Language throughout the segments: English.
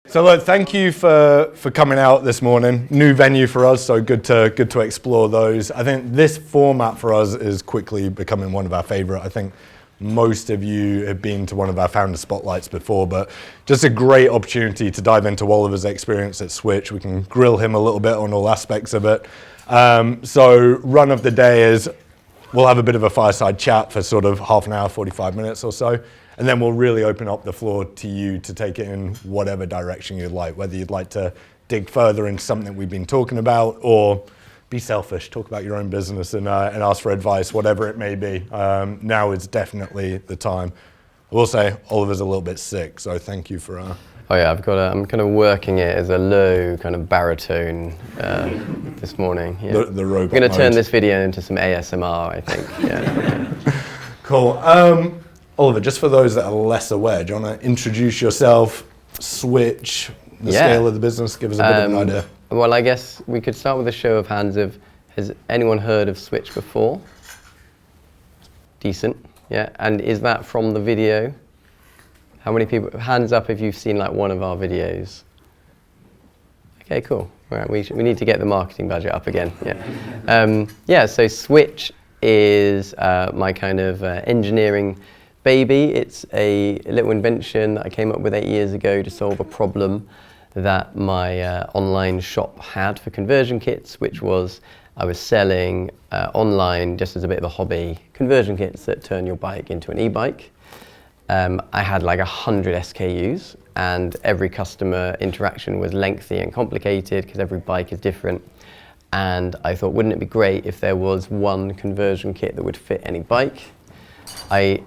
So look, thank you for coming out this morning. New venue for us, so good to explore those. I think this format for us is quickly becoming one of our favorite. I think most of you have been to one of our founder spotlights before, but just a great opportunity to dive into Oliver's experience at Swytch. We can grill him a little bit on all aspects of it. So run of the day is we'll have a bit of a fireside chat for sort of half an hour, 45 minutes or so. And then we'll really open up the floor to you to take it in whatever direction you'd like, whether you'd like to dig further into something we've been talking about or be selfish, talk about your own business and ask for advice, whatever it may be. Now is definitely the time. I will say Oliver's a little bit sick, so thank you for... Oh yeah, I'm kind of working it as a low kind of baritone this morning. Yeah. The robot I'm going to turn mode. this video into some ASMR, I think. Yeah. Cool. Oliver, just for those that are less aware, do you want to introduce yourself, Swytch, the scale of the business, give us a bit of an idea? Well, I guess we could start with a show of hands of, has anyone heard of Swytch before? Decent, yeah. And is that from the video? How many people, hands up if you've seen like one of our videos. Okay, cool. All right, we need to get the marketing budget up again, yeah. So Swytch is my kind of engineering baby. It's a little invention that I came up with 8 years ago to solve a problem that my online shop had for conversion kits, which was I was selling online just as a bit of a hobby, conversion kits that turn your bike into an e-bike. I had like 100 SKUs and every customer interaction was lengthy and complicated because every bike is different. And I thought, wouldn't it be great if there was one conversion kit that would fit any bike? I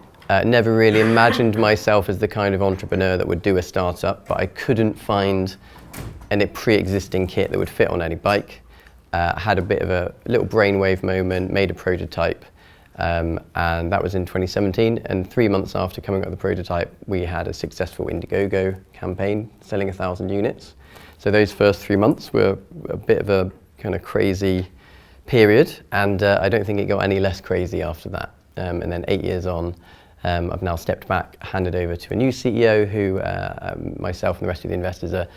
never really imagined myself as the kind of entrepreneur that would do a startup, but I couldn't find any pre-existing kit that would fit on any bike. Had a bit of a little brainwave moment, made a prototype, and that was in 2017. And 3 months after coming up with the prototype, we had a successful Indiegogo campaign selling 1,000 units. So those first 3 months were a bit of a kind of crazy period, and I don't think it got any less crazy after that. And then 8 years on, I've now stepped back, handed over to a new CEO who myself and the rest of the investors are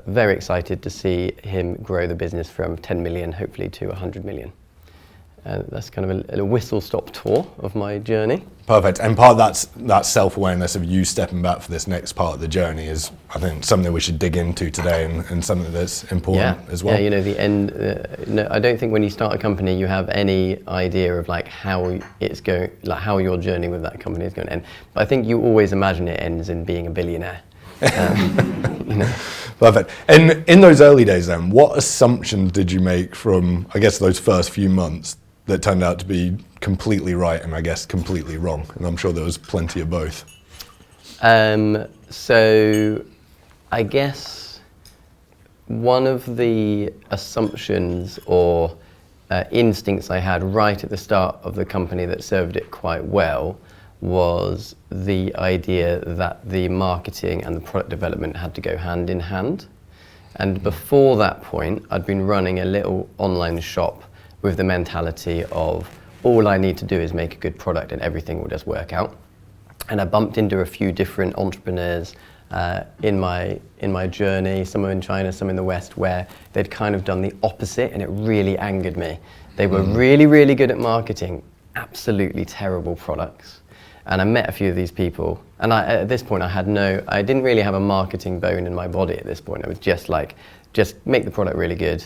very excited to see him grow the business from 10 million, hopefully to 100 million. That's kind of a whistle-stop tour of my journey. Perfect. And part of that self-awareness of you stepping back for this next part of the journey is, I think, something we should dig into today and something that's important as well. Yeah, you know, the end, no, I don't think when you start a company you have any idea of like how it's going, like how your journey with that company is going to end. But I think you always imagine it ends in being a billionaire. You know. Perfect. And in those early days then, what assumptions did you make from, I guess, those first few months that turned out to be completely right and I guess completely wrong? And I'm sure there was plenty of both. So I guess one of the assumptions or instincts I had right at the start of the company that served it quite well was the idea that the marketing and the product development had to go hand in hand. And before that point, I'd been running a little online shop with the mentality of all I need to do is make a good product and everything will just work out. And I bumped into a few different entrepreneurs in my journey, some in China, some in the West, where they'd kind of done the opposite and it really angered me. They were really, really good at marketing, absolutely terrible products. And I met a few of these people and at this point I didn't really have a marketing bone in my body at this point. I was just make the product really good.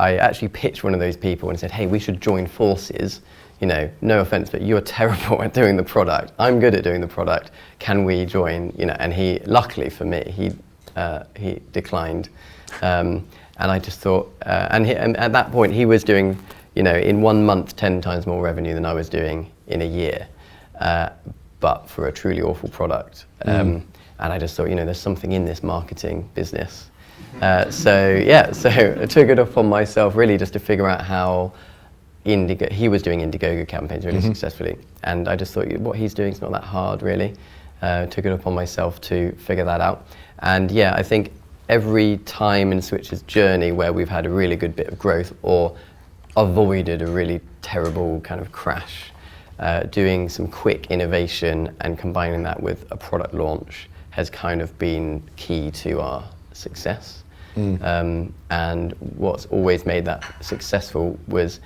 I actually pitched one of those people and said, hey, we should join forces. You know, no offense, but you're terrible at doing the product. I'm good at doing the product. Can we join? You know, and he, luckily for me, he declined. And I just thought, and at that point he was doing, you know, in 1 month, 10 times more revenue than I was doing in a year, but for a truly awful product. And I just thought, you know, there's something in this marketing business. So I took it upon myself really just to figure out how he was doing Indiegogo campaigns really successfully. And I just thought what he's doing is not that hard really. Took it upon myself to figure that out. And yeah, I think every time in Swytch's journey where we've had a really good bit of growth or avoided a really terrible kind of crash, doing some quick innovation and combining that with a product launch has kind of been key to our success. And what's always made that successful was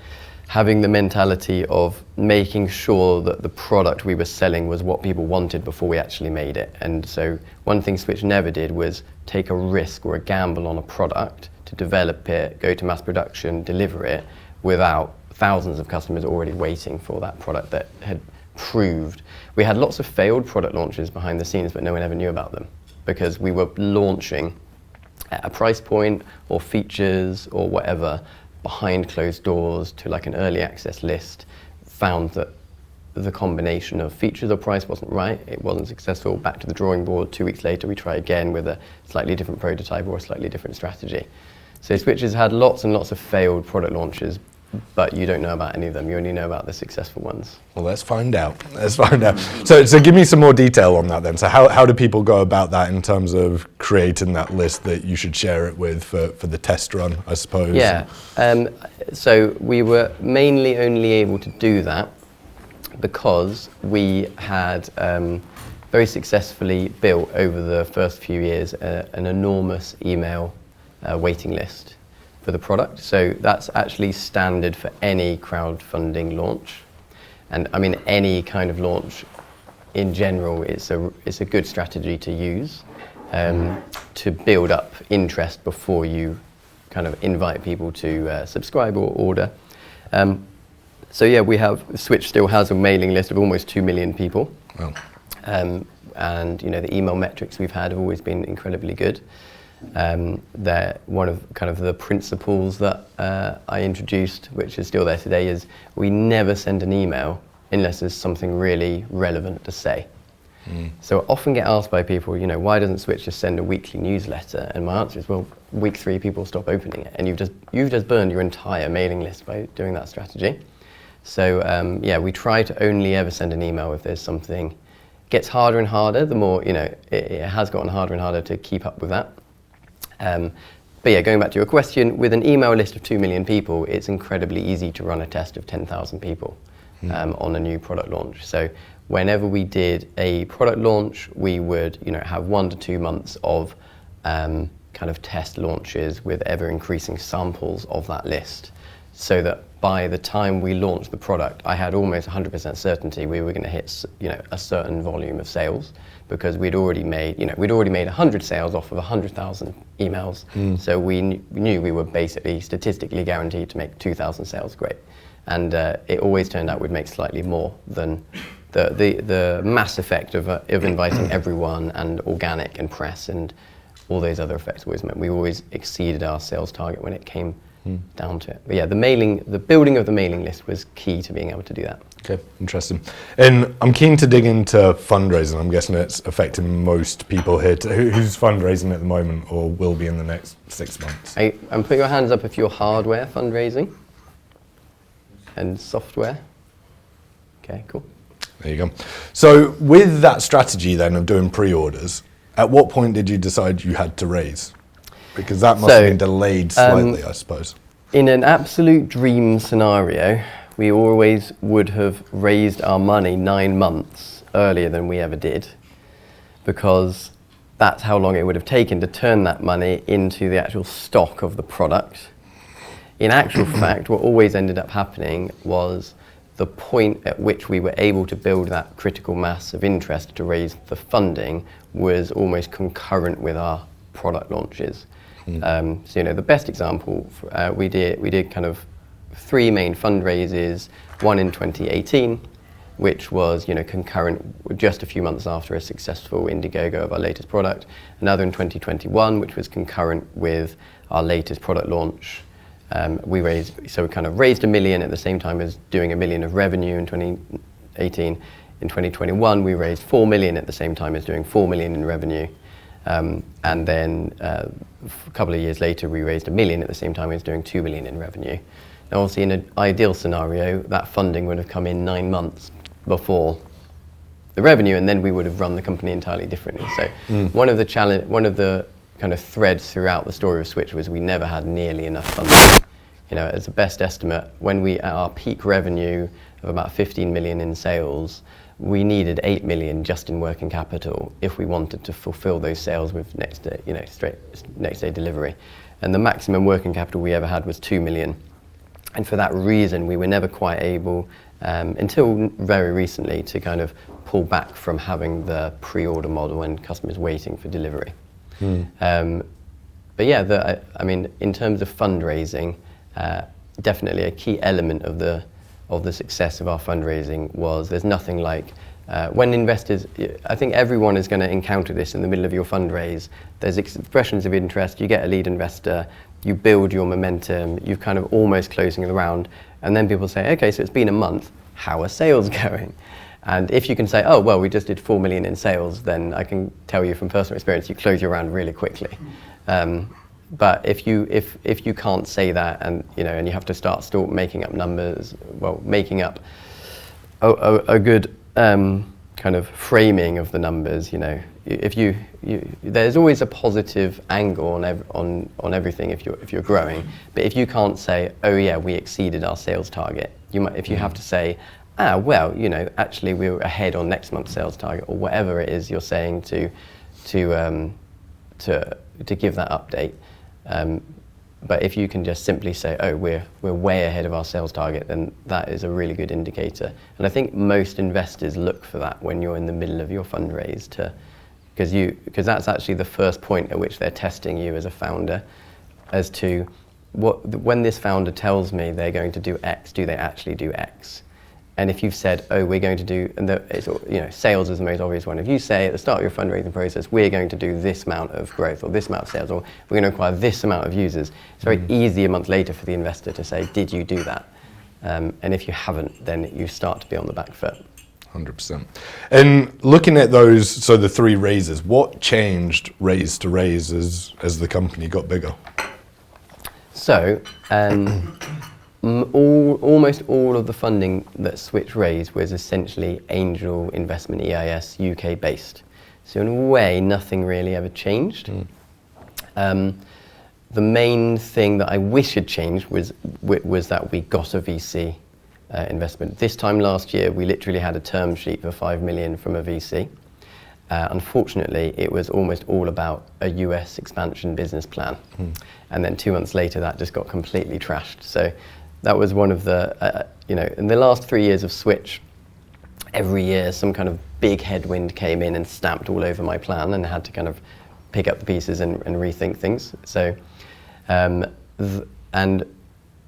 having the mentality of making sure that the product we were selling was what people wanted before we actually made it. And so one thing Swytch never did was take a risk or a gamble on a product to develop it, go to mass production, deliver it, without thousands of customers already waiting for that product that had proved. We had lots of failed product launches behind the scenes, but no one ever knew about them because we were launching at a price point or features or whatever behind closed doors to like an early access list, found that the combination of features or price wasn't right, it wasn't successful, back to the drawing board. 2 weeks later we try again with a slightly different prototype or a slightly different strategy. So Swytch has had lots and lots of failed product launches, but you don't know about any of them. You only know about the successful ones. Well, let's find out. So give me some more detail on that then. So how do people go about that in terms of creating that list that you should share it with for the test run, I suppose? Yeah, so we were mainly only able to do that because we had very successfully built over the first few years an enormous email waiting list for the product. So that's actually standard for any crowdfunding launch. And I mean, any kind of launch in general, it's a good strategy to use to build up interest before you kind of invite people to subscribe or order. So yeah, Swytch still has a mailing list of almost 2 million people. Wow. And you know, the email metrics we've had have always been incredibly good. They're one of kind of the principles that I introduced, which is still there today, is we never send an email unless there's something really relevant to say. So I often get asked by people, you know, why doesn't Swytch just send a weekly newsletter? And my answer is, well, week 3 people stop opening it, and you've just burned your entire mailing list by doing that strategy. So yeah, we try to only ever send an email if there's something. It gets harder and harder the more, you know, it has gotten harder and harder to keep up with that. But yeah, going back to your question, with an email list of 2 million people, it's incredibly easy to run a test of 10,000 people on a new product launch. So whenever we did a product launch, we would, you know, have 1 to 2 months of kind of test launches with ever increasing samples of that list, so that by the time we launched the product, I had almost 100% certainty we were going to hit, you know, a certain volume of sales, because we'd already made 100 sales off of 100,000 emails. So we knew we were basically statistically guaranteed to make 2,000 sales. Great. And it always turned out we'd make slightly more than the mass effect of inviting everyone and organic and press and all those other effects always meant we always exceeded our sales target when it came down to it. But yeah, the building of the mailing list was key to being able to do that. Okay, interesting. And I'm keen to dig into fundraising. I'm guessing it's affecting most people here. Who's fundraising at the moment or will be in the next 6 months? And put your hands up if you're hardware fundraising and software. Okay, cool. There you go. So with that strategy then of doing pre-orders, at what point did you decide you had to raise? Because that must have been delayed slightly, I suppose. In an absolute dream scenario, we always would have raised our money 9 months earlier than we ever did, because that's how long it would have taken to turn that money into the actual stock of the product. In actual fact, what always ended up happening was the point at which we were able to build that critical mass of interest to raise the funding was almost concurrent with our product launches. So, you know, the best example, we did kind of 3 main fundraisers, one in 2018, which was, you know, concurrent just a few months after a successful Indiegogo of our latest product. Another in 2021, which was concurrent with our latest product launch. We kind of raised $1 million at the same time as doing $1 million of revenue in 2018. In 2021, we raised $4 million at the same time as doing $4 million in revenue. And then a couple of years later, we raised $1 million at the same time as doing $2 million in revenue. Now, obviously, in an ideal scenario, that funding would have come in 9 months before the revenue, and then we would have run the company entirely differently. So one of the kind of threads throughout the story of Swytch was we never had nearly enough funding as a best estimate, when we at our peak revenue of about 15 million in sales, we needed 8 million just in working capital if we wanted to fulfill those sales with next day, straight next day delivery. And the maximum working capital we ever had was 2 million. And for that reason, we were never quite able, until very recently, to kind of pull back from having the pre-order model and customers waiting for delivery. But yeah, in terms of fundraising, definitely a key element of the success of our fundraising was there's nothing like when investors, I think everyone is going to encounter this in the middle of your fundraise. There's expressions of interest, you get a lead investor, you build your momentum, you're kind of almost closing the round, and then people say, okay, so it's been a month, how are sales going? And if you can say, oh, well, we just did 4 million in sales, then I can tell you from personal experience, you close your round really quickly. But if you can't say that, and and you have to start making up numbers, making up a good kind of framing of the numbers, if you there's always a positive angle on everything if you're growing. But if you can't say, oh yeah, we exceeded our sales target, if you have to say, actually we were ahead on next month's sales target, or whatever it is you're saying to give that update. But if you can just simply say, oh, we're way ahead of our sales target, then that is a really good indicator. And I think most investors look for that when you're in the middle of your fundraise, because that's actually the first point at which they're testing you as a founder, as to when this founder tells me they're going to do X, do they actually do X? And if you've said, oh, we're going to do, and sales is the most obvious one. If you say at the start of your fundraising process, we're going to do this amount of growth or this amount of sales, or we're going to acquire this amount of users, it's very easy a month later for the investor to say, did you do that? And if you haven't, then you start to be on the back foot. 100%. And looking at those, so the 3 raises, what changed raise to raise as the company got bigger? So, almost all of the funding that Swytch raised was essentially angel investment, EIS, UK based. So in a way, nothing really ever changed. The main thing that I wish had changed was that we got a VC investment. This time last year, we literally had a term sheet for 5 million from a VC. Unfortunately, it was almost all about a US expansion business plan. And then 2 months later, that just got completely trashed. So that was one of the, in the last 3 years of Swytch, every year some kind of big headwind came in and stamped all over my plan, and I had to kind of pick up the pieces and rethink things. So,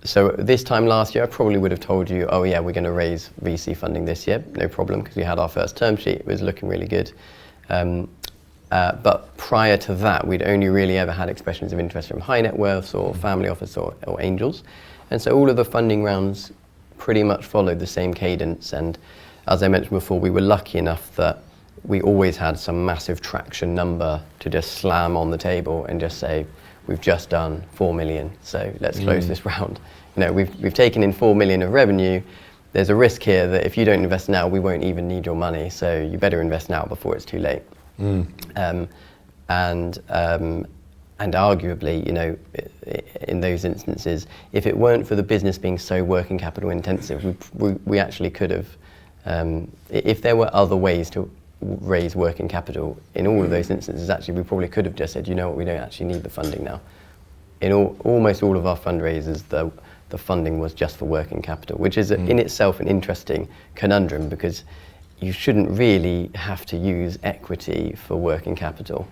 so this time last year, I probably would have told you, oh yeah, we're going to raise VC funding this year, no problem, because we had our first term sheet, it was looking really good. But prior to that, we'd only really ever had expressions of interest from high net worths or family office or angels. And so all of the funding rounds pretty much followed the same cadence. And as I mentioned before, we were lucky enough that we always had some massive traction number to just slam on the table and just say, we've just done 4 million, so let's close this round. We've taken in 4 million of revenue. There's a risk here that if you don't invest now, we won't even need your money. So you better invest now before it's too late. And arguably, in those instances, if it weren't for the business being so working capital intensive, we actually could have, if there were other ways to raise working capital, in all of those instances, actually, we probably could have just said, we don't actually need the funding now. In almost all of our fundraisers, the funding was just for working capital, which is in itself an interesting conundrum, because you shouldn't really have to use equity for working capital.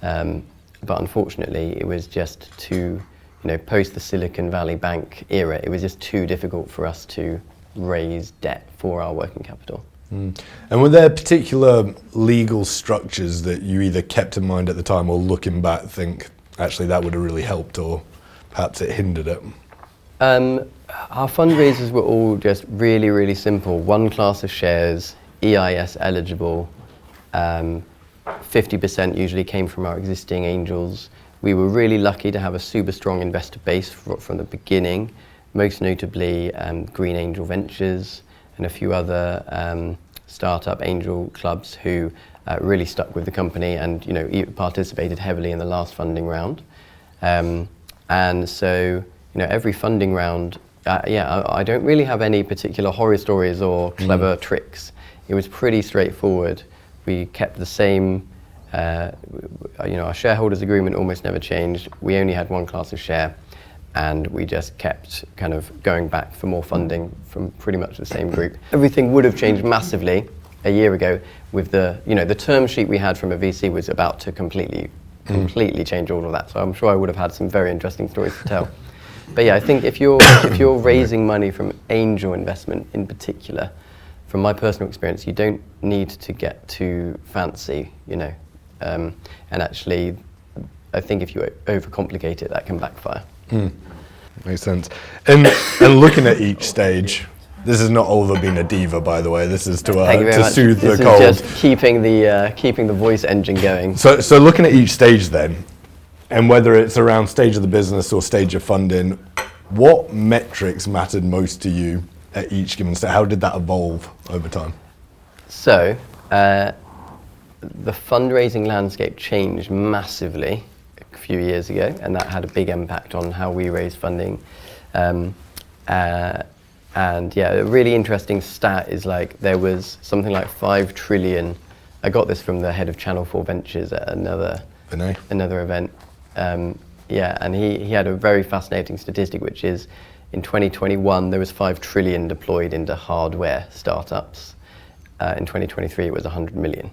But unfortunately, it was just too, post the Silicon Valley Bank era, it was just too difficult for us to raise debt for our working capital. And were there particular legal structures that you either kept in mind at the time, or looking back think, actually that would have really helped, or perhaps it hindered it? Our fundraisers were all just really, really simple. One class of shares, EIS eligible, 50% usually came from our existing angels. We were really lucky to have a super strong investor base from the beginning, most notably Green Angel Ventures and a few other startup angel clubs who really stuck with the company and participated heavily in the last funding round. And so every funding round, I don't really have any particular horror stories or clever tricks. It was pretty straightforward. We kept the same, our shareholders agreement almost never changed. We only had one class of share, and we just kept kind of going back for more funding from pretty much the same group. Everything would have changed massively a year ago with the term sheet we had from a VC was about to completely change all of that. So I'm sure I would have had some very interesting stories to tell. But yeah, I think if you're raising money from angel investment in particular, from my personal experience, you don't need to get too fancy, and actually, I think if you overcomplicate it, that can backfire. Makes sense. And looking at each stage, this is not Oliver being a diva, by the way. This is to soothe the cold. This is just keeping the voice engine going. So looking at each stage then, and whether it's around stage of the business or stage of funding, what metrics mattered most to you at each given stage? How did that evolve over time? So the fundraising landscape changed massively a few years ago, and that had a big impact on how we raise funding. And yeah, a really interesting stat is there was something like 5 trillion. I got this from the head of Channel 4 Ventures at another event. And he had a very fascinating statistic, which is in 2021 there was 5 trillion deployed into hardware startups. In 2023 it was 100 million.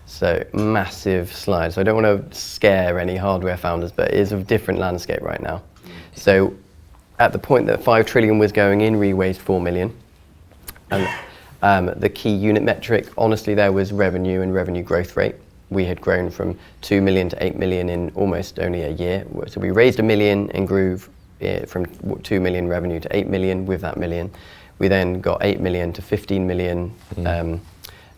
So massive slide. So I don't want to scare any hardware founders, but it is a different landscape right now. So at the point that 5 trillion was going in, we raised 4 million. And the key unit metric, honestly, there was revenue and revenue growth rate. We had grown from 2 million to 8 million in almost only a year. So we raised 1 million and grew from 2 million revenue to 8 million with that million. We then got 8 million to 15 million.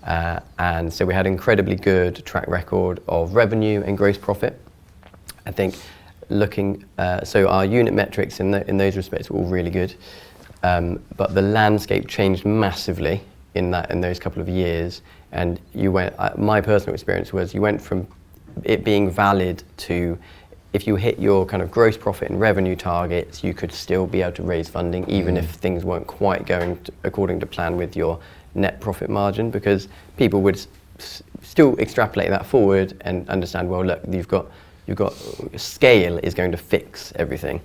And so we had an incredibly good track record of revenue and gross profit. I think so our unit metrics in those respects were all really good. But the landscape changed massively in those couple of years. And my personal experience was you went from it being valid to if you hit your kind of gross profit and revenue targets, you could still be able to raise funding even if things weren't quite going according to plan with your net profit margin, because people would still extrapolate that forward and understand, well, look, you've got scale is going to fix everything.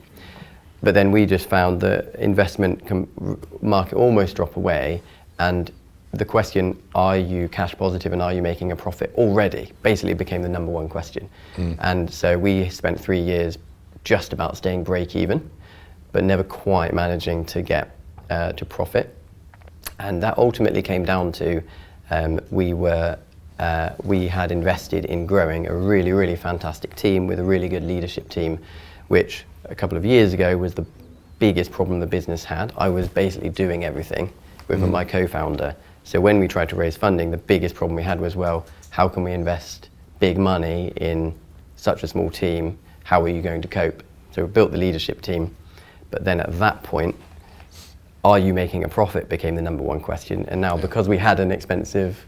But then we just found the investment market almost drop away, and the question, are you cash positive and are you making a profit already, basically became the number one question. And so we spent 3 years just about staying break even, but never quite managing to get to profit. And that ultimately came down to we had invested in growing a really, really fantastic team with a really good leadership team, which a couple of years ago was the biggest problem the business had. I was basically doing everything with my co-founder. So when we tried to raise funding, the biggest problem we had was, well, how can we invest big money in such a small team? How are you going to cope? So we built the leadership team, but then at that point, are you making a profit became the number one question. And now because we had an expensive,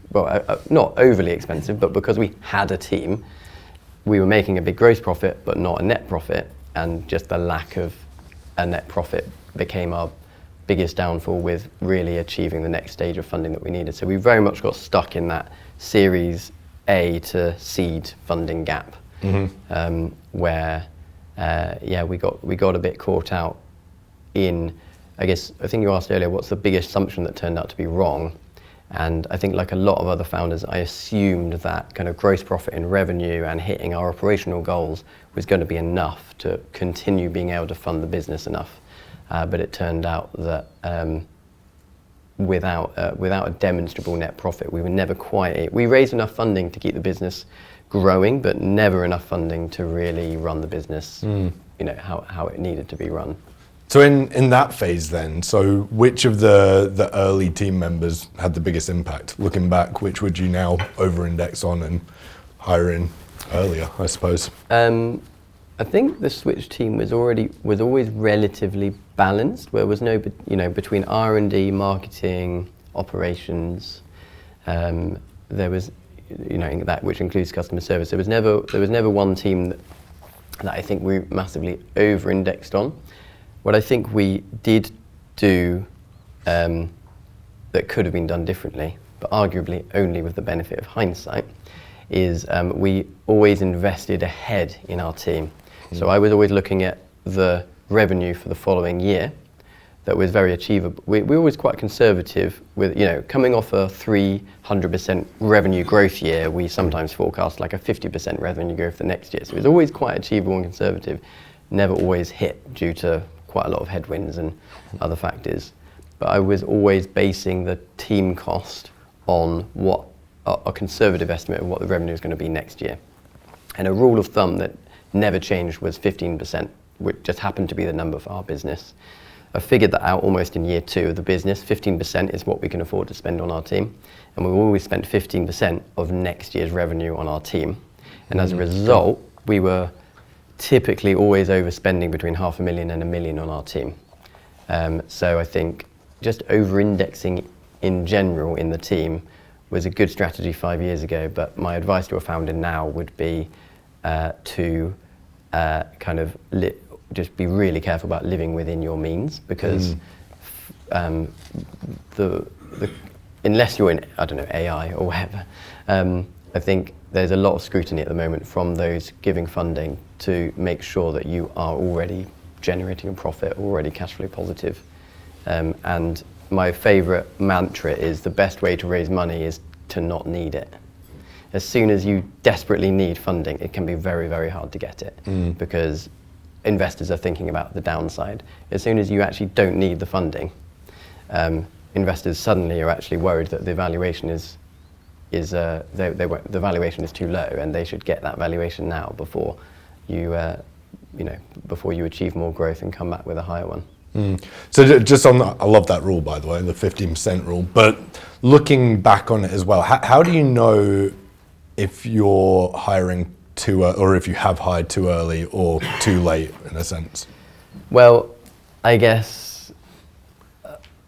not overly expensive, but because we had a team, we were making a big gross profit, but not a net profit. And just the lack of a net profit became our biggest downfall with really achieving the next stage of funding that we needed. So we very much got stuck in that Series A to seed funding gap, where we got a bit caught out in, I think you asked earlier, what's the biggest assumption that turned out to be wrong? And I think like a lot of other founders, I assumed that kind of gross profit and revenue and hitting our operational goals was going to be enough to continue being able to fund the business enough. But it turned out that without a demonstrable net profit, we were never we raised enough funding to keep the business growing, but never enough funding to really run the business, how it needed to be run. So in that phase then, so which of the early team members had the biggest impact? Looking back, which would you now over-index on and hire in earlier, I suppose? I think the Swytch team was always relatively balanced, where there was no, between R&D, marketing, operations, there was, that which includes customer service. There was never one team that I think we massively over-indexed on. what I think we did do that could have been done differently, but arguably only with the benefit of hindsight, is we always invested ahead in our team. So I was always looking at the revenue for the following year that was very achievable. We were always quite conservative with, coming off a 300% revenue growth year, we sometimes forecast like a 50% revenue growth the next year. So it was always quite achievable and conservative, never always hit due to quite a lot of headwinds and other factors. But I was always basing the team cost on what a conservative estimate of what the revenue is going to be next year. And a rule of thumb that never changed was 15%, which just happened to be the number for our business. I figured that out almost in year 2 of the business. 15% is what we can afford to spend on our team. And we've always spent 15% of next year's revenue on our team. And as a result, we were typically always overspending between $500,000 and $1 million on our team. So I think just over-indexing in general in the team was a good strategy 5 years ago, but my advice to a founder now would be to just be really careful about living within your means, because unless you're in, AI or whatever, I think there's a lot of scrutiny at the moment from those giving funding to make sure that you are already generating a profit, already cash flow positive. And my favorite mantra is the best way to raise money is to not need it. As soon as you desperately need funding, it can be very, very hard to get it because investors are thinking about the downside. As soon as you actually don't need the funding, investors suddenly are actually worried that the valuation the valuation is too low, and they should get that valuation now before you achieve more growth and come back with a higher one. So just on that, I love that rule, by the way, the 15% rule, but looking back on it as well, how do you know if you're hiring or if you have hired too early or too late, in a sense? Well, I guess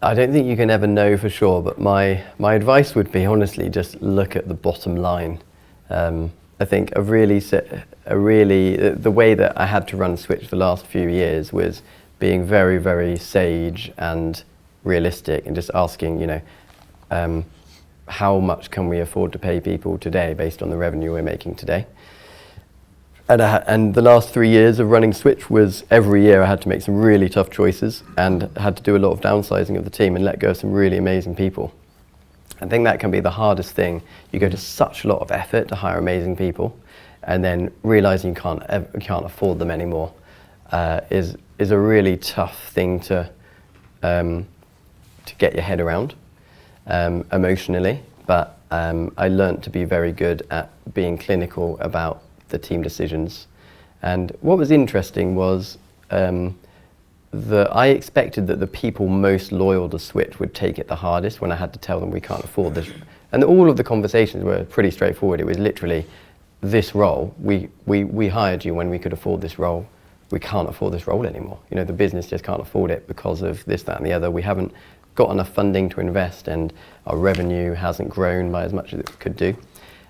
I don't think you can ever know for sure, but my advice would be, honestly, just look at the bottom line. I think the way that I had to run Swytch the last few years was being very, very sage and realistic, and just asking, how much can we afford to pay people today based on the revenue we're making today? And the last 3 years of running Swytch was every year I had to make some really tough choices and had to do a lot of downsizing of the team and let go of some really amazing people. I think that can be the hardest thing. You go to such a lot of effort to hire amazing people, and then realizing you can't afford them anymore is a really tough thing to get your head around emotionally. But I learned to be very good at being clinical about the team decisions. And what was interesting was I expected that the people most loyal to Swytch would take it the hardest when I had to tell them we can't afford this. And all of the conversations were pretty straightforward. It was literally, this role, we hired you when we could afford this role. We can't afford this role anymore. The business just can't afford it because of this, that, and the other. We haven't got enough funding to invest, and our revenue hasn't grown by as much as it could do.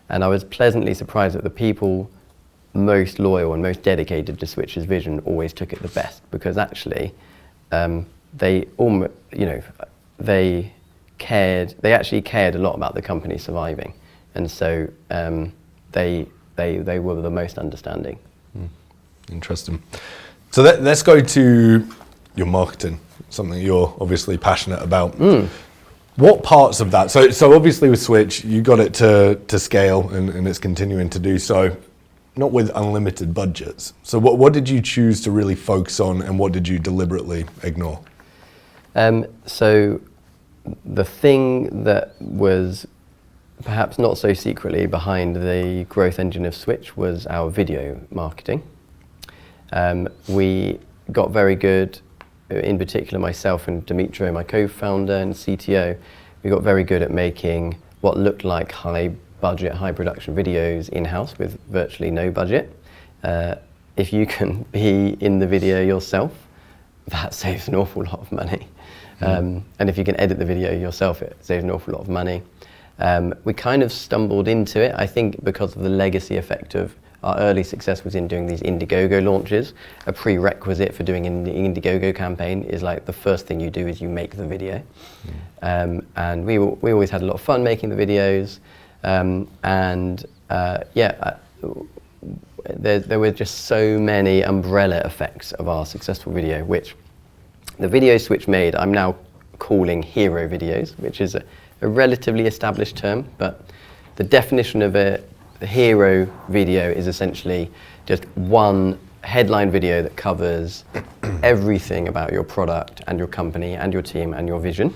And I was pleasantly surprised that the people most loyal and most dedicated to Swytch's vision always took it the best, because actually they actually cared a lot about the company surviving, and so they were the most understanding. Interesting. So let's go to your marketing, something you're obviously passionate about. What parts of that? So obviously with Swytch, you got it to scale, and it's continuing to do so, not with unlimited budgets. So what did you choose to really focus on, and what did you deliberately ignore? So the thing that was perhaps not so secretly behind the growth engine of Swytch was our video marketing. We got very good, in particular myself and Dimitro, my co-founder and CTO, we got very good at making what looked like high budget, high production videos in-house with virtually no budget. If you can be in the video yourself, that saves an awful lot of money. And if you can edit the video yourself, it saves an awful lot of money. We kind of stumbled into it, I think, because of the legacy effect of our early success was in doing these Indiegogo launches. A prerequisite for doing an Indiegogo campaign is like the first thing you do is you make the video. And we always had a lot of fun making the videos. There were just so many umbrella effects of our successful video, which the video Swytch made, I'm now calling hero videos, which is a relatively established term, but the definition of a hero video is essentially just one headline video that covers everything about your product and your company and your team and your vision.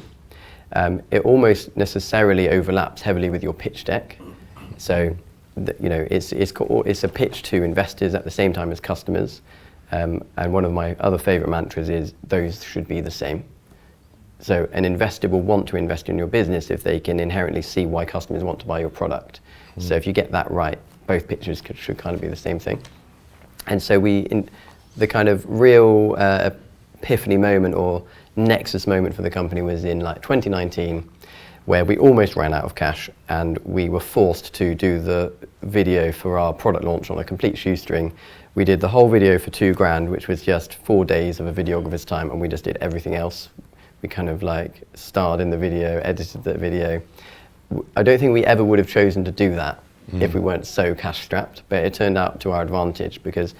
It almost necessarily overlaps heavily with your pitch deck. So, it's a pitch to investors at the same time as customers. And one of my other favorite mantras is those should be the same. So an investor will want to invest in your business if they can inherently see why customers want to buy your product. So if you get that right, both pictures should kind of be the same thing. And so the kind of real epiphany moment or nexus moment for the company was in like 2019, where we almost ran out of cash and we were forced to do the video for our product launch on a complete shoestring. We did the whole video for $2,000, which was just 4 days of a videographer's time, and we just did everything else. We kind of like starred in the video, edited the video. I don't think we ever would have chosen to do that if we weren't so cash strapped, but it turned out to our advantage because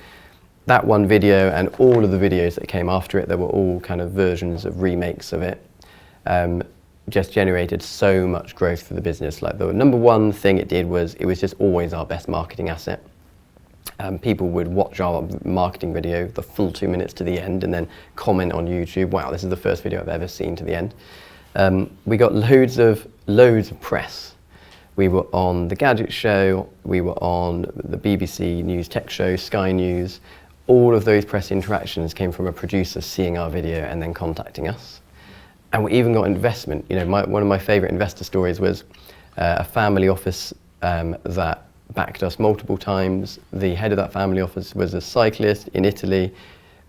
that one video and all of the videos that came after it, they were all kind of versions of remakes of it, just generated so much growth for the business. Like the number one thing it did was it was just always our best marketing asset. People would watch our marketing video the full 2 minutes to the end and then comment on YouTube, wow, this is the first video I've ever seen to the end. We got loads of press. We were on the Gadget Show, we were on the BBC News Tech Show, Sky News. All of those press interactions came from a producer seeing our video and then contacting us. And we even got investment. One of my favorite investor stories was a family office that backed us multiple times. The head of that family office was a cyclist in Italy,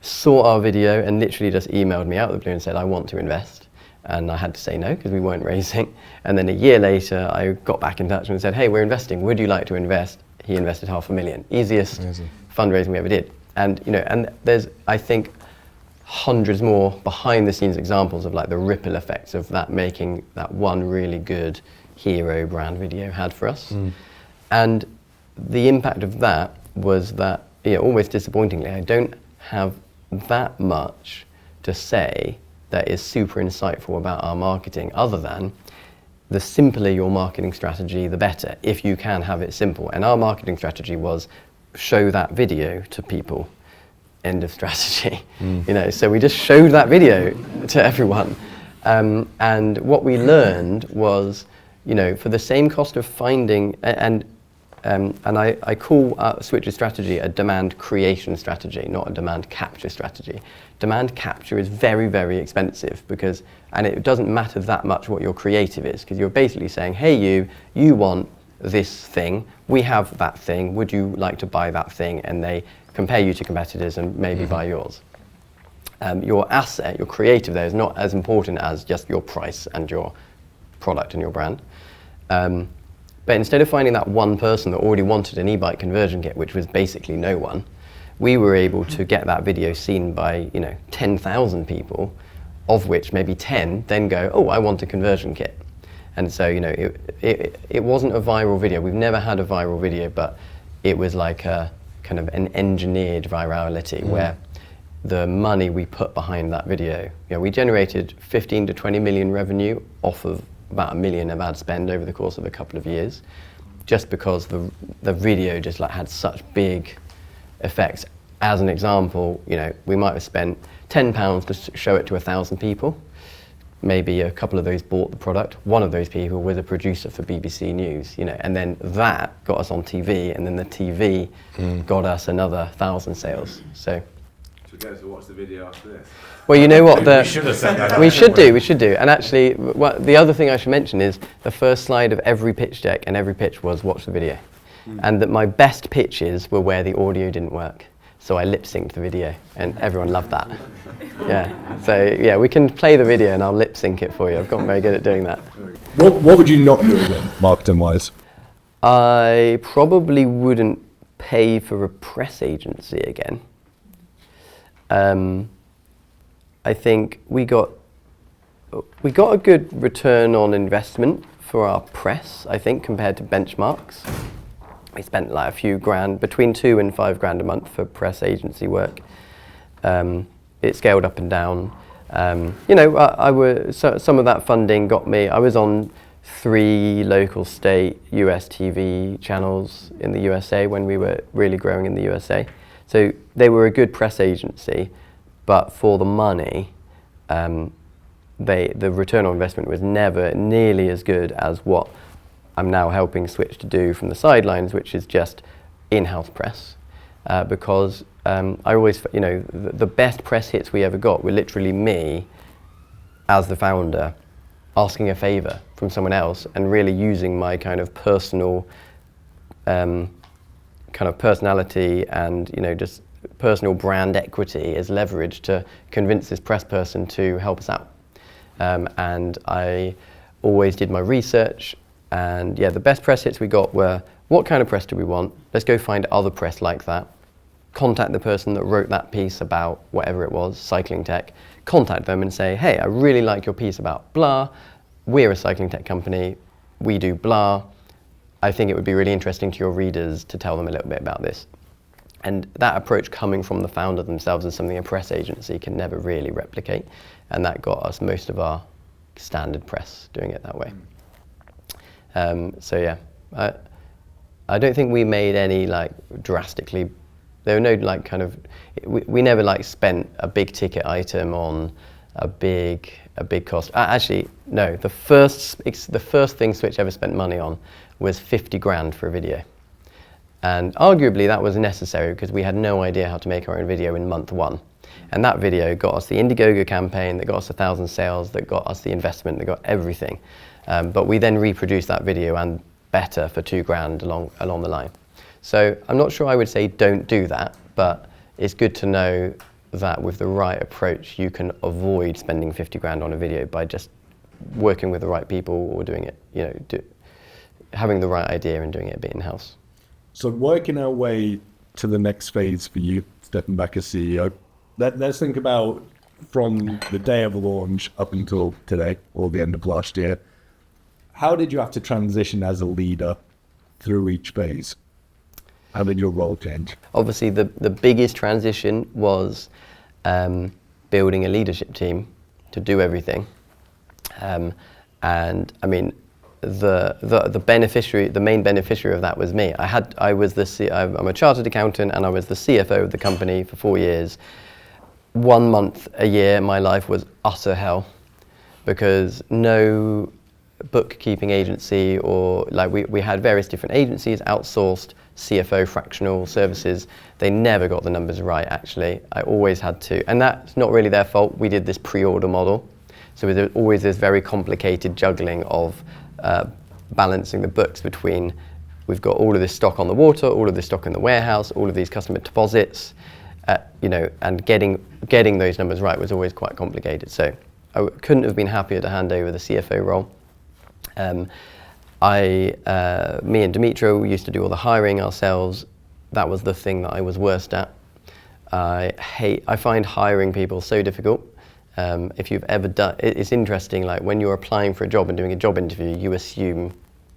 saw our video and literally just emailed me out of the blue and said, I want to invest. And I had to say no because we weren't raising. And then a year later, I got back in touch and said, hey, we're investing. Would you like to invest? He invested $500,000. Easiest fundraising we ever did. And there's, I think, hundreds more behind the scenes examples of like the ripple effects of that making that one really good hero brand video had for us. And the impact of that was that, almost disappointingly, I don't have that much to say that is super insightful about our marketing, other than the simpler your marketing strategy, the better, if you can have it simple. And our marketing strategy was show that video to people. End of strategy. So we just showed that video to everyone. And what we learned was, for the same cost of finding, and I call Swytch's strategy a demand creation strategy, not a demand capture strategy. Demand capture is very, very expensive and it doesn't matter that much what your creative is, because you're basically saying, hey, you want this thing, we have that thing, would you like to buy that thing? And they compare you to competitors and maybe buy yours. Your asset, your creative there is not as important as just your price and your product and your brand. But instead of finding that one person that already wanted an e-bike conversion kit, which was basically no one, we were able to get that video seen by 10,000 people, of which maybe 10 then go, oh, I want a conversion kit. And so it wasn't a viral video. We've never had a viral video, but it was like a kind of an engineered virality where the money we put behind that video, we generated 15 to 20 million revenue off of about $1 million of ad spend over the course of a couple of years, just because the video just had such big effects. As an example, we might have spent £10 to show it to 1,000 people. Maybe a couple of those bought the product. One of those people was a producer for BBC News, and then that got us on TV, and then the TV got us another 1,000 sales. So should we go to watch the video after this? Well, you know what? We should have said that. We should do. And actually, the other thing I should mention is the first slide of every pitch deck and every pitch was watch the video. And that my best pitches were where the audio didn't work. So I lip synced the video, and everyone loved that. So we can play the video and I'll lip sync it for you. I've gotten very good at doing that. What would you not do again, marketing wise? I probably wouldn't pay for a press agency again. I think we got a good return on investment for our press, I think, compared to benchmarks. We spent like a few grand, between $2,000 and $5,000 a month for press agency work. It scaled up and down. Some of that funding got me. I was on 3 local state US TV channels in the USA when we were really growing in the USA. So they were a good press agency, but for the money, the return on investment was never nearly as good as what I'm now helping Swytch to do from the sidelines, which is just in-house press. Because I always, the best press hits we ever got were literally me, as the founder, asking a favor from someone else and really using my kind of personal, personality and just personal brand equity as leverage to convince this press person to help us out. And I always did my research, and the best press hits we got were, what kind of press do we want? Let's go find other press like that. Contact the person that wrote that piece about whatever it was, cycling tech. Contact them and say, hey, I really like your piece about blah. We're a cycling tech company. We do blah. I think it would be really interesting to your readers to tell them a little bit about this. And that approach coming from the founder themselves is something a press agency can never really replicate. And that got us most of our standard press doing it that way. I don't think we made any drastically, there were no we never spent a big ticket item on a big cost. Actually, no, the first thing Swytch ever spent money on was 50 grand for a video. And arguably that was necessary because we had no idea how to make our own video in month 1. And that video got us the Indiegogo campaign, that got us 1,000 sales, that got us the investment, that got everything. But we then reproduced that video and better for 2 grand along the line. So I'm not sure I would say don't do that, but it's good to know that with the right approach, you can avoid spending 50 grand on a video by just working with the right people or doing it, having the right idea and doing it a bit in-house. So working our way to the next phase for you, stepping back as CEO, let's think about from the day of launch up until today, or the end of last year. How did you have to transition as a leader through each phase? How did your role change? Obviously, the biggest transition was building a leadership team to do everything. And I mean, the main beneficiary of that was me. I'm a chartered accountant and I was the CFO of the company for 4 years. 1 month a year, my life was utter hell because no bookkeeping agency or we had various different agencies, outsourced, CFO, fractional services. They never got the numbers right, actually. I always had to, and that's not really their fault. We did this pre-order model. So there's always this very complicated juggling of balancing the books between we've got all of this stock on the water, all of this stock in the warehouse, all of these customer deposits, and getting those numbers right was always quite complicated. So I couldn't have been happier to hand over the CFO role. Me and Dimitro used to do all the hiring ourselves. That was the thing that I was worst at. I find hiring people so difficult. If you've ever done, it's interesting, when you're applying for a job and doing a job interview, you assume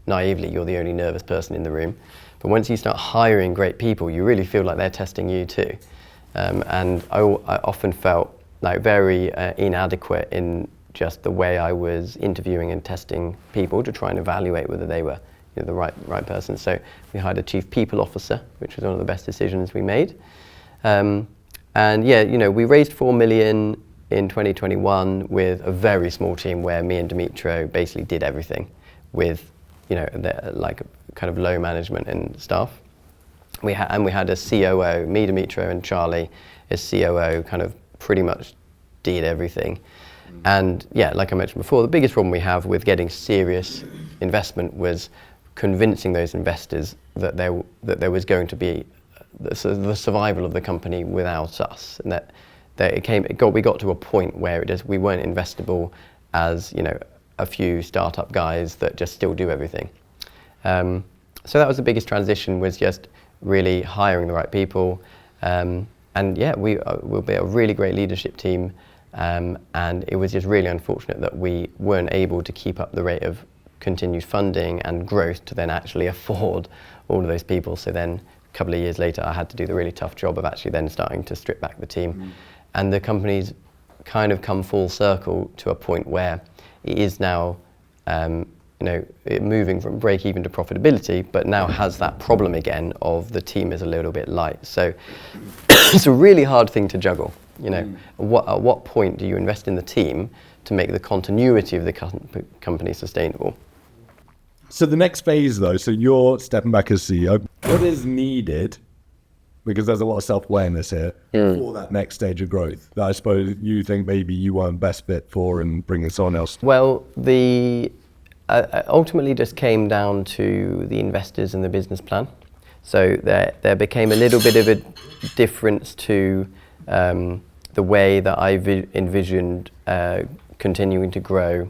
naively you're the only nervous person in the room. But once you start hiring great people, you really feel like they're testing you too. And I often felt very inadequate in just the way I was interviewing and testing people to try and evaluate whether they were the right person. So we hired a chief people officer, which was one of the best decisions we made. We raised 4 million in 2021 with a very small team where me and Dimitro basically did everything with, kind of low management and staff. We had a COO, me, Dimitro, and Charlie as COO, kind of pretty much did everything. And like I mentioned before, the biggest problem we have with getting serious investment was convincing those investors that there was going to be the survival of the company without us, and that we got to a point where we weren't investable as a few startup guys that just still do everything. So that was the biggest transition, was just really hiring the right people. And yeah, we'll be a really great leadership team. And it was just really unfortunate that we weren't able to keep up the rate of continued funding and growth to then actually afford all of those people. So then a couple of years later, I had to do the really tough job of actually then starting to strip back the team. And the company's kind of come full circle to a point where it is now moving from break even to profitability, but now has that problem again of the team is a little bit light. So it's a really hard thing to juggle. At what point do you invest in the team to make the continuity of the company sustainable? So the next phase, though, so you're stepping back as CEO. What is needed, because there's a lot of self-awareness here, for that next stage of growth that I suppose you think maybe you weren't best fit for and bringing someone else? Well, the ultimately just came down to the investors and the business plan. So there became a little bit of a difference to the way that I envisioned continuing to grow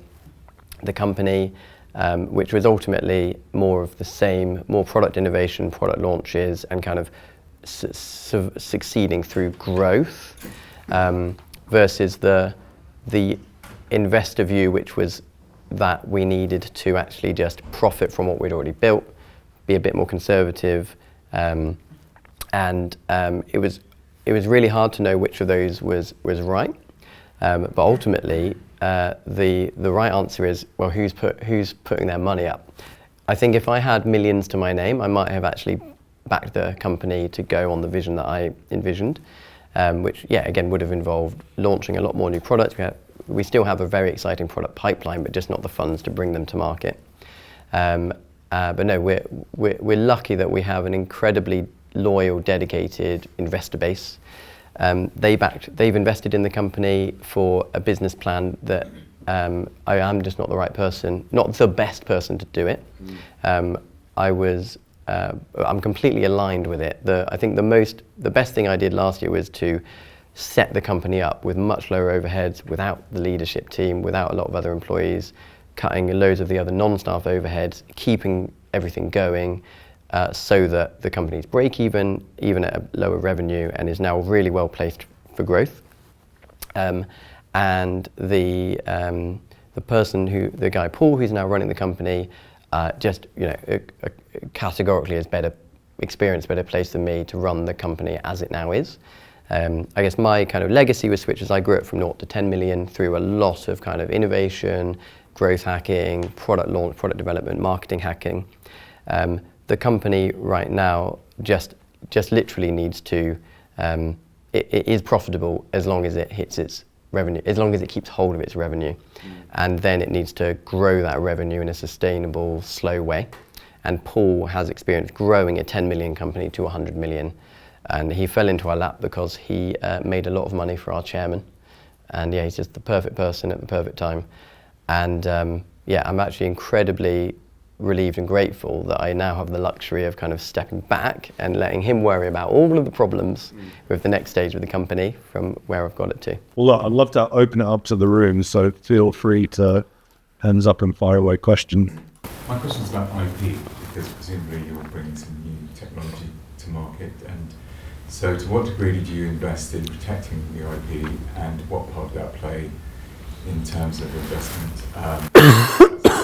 the company, which was ultimately more of the same, more product innovation, product launches, and kind of succeeding through growth, versus the investor view, which was that we needed to actually just profit from what we'd already built, be a bit more conservative, and it was really hard to know which of those was right. But ultimately, the right answer is, well, who's putting their money up? I think if I had millions to my name, I might have actually backed the company to go on the vision that I envisioned, which, yeah, again, would have involved launching a lot more new products. We still have a very exciting product pipeline, but just not the funds to bring them to market. But no, we're lucky that we have an incredibly loyal, dedicated investor base. They've invested in the company for a business plan that I am just not the right person, not the best person to do it. I'm completely aligned with it. I think the best thing I did last year was to set the company up with much lower overheads, without the leadership team, without a lot of other employees, cutting loads of the other non-staff overheads, keeping everything going, so that the company's break even at a lower revenue, and is now really well placed for growth. And the guy Paul, who's now running the company, categorically has better experience, better place than me to run the company as it now is. I guess my kind of legacy with Swytch is I grew it from 0 to 10 million through a lot of kind of innovation, growth hacking, product launch, product development, marketing hacking. The company right now just literally needs to, it is profitable as long as it hits its revenue, as long as it keeps hold of its revenue. And then it needs to grow that revenue in a sustainable, slow way. And Paul has experience growing a 10 million company to 100 million. And he fell into our lap because he made a lot of money for our chairman. And yeah, he's just the perfect person at the perfect time. And I'm actually incredibly relieved and grateful that I now have the luxury of kind of stepping back and letting him worry about all of the problems with the next stage of the company from where I've got it to. Well, look, I'd love to open it up to the room, so feel free to hands up and fire away question. My question is about IP, because presumably you're bringing some new technology to market, and so to what degree did you invest in protecting the IP, and what part did that play in terms of investment?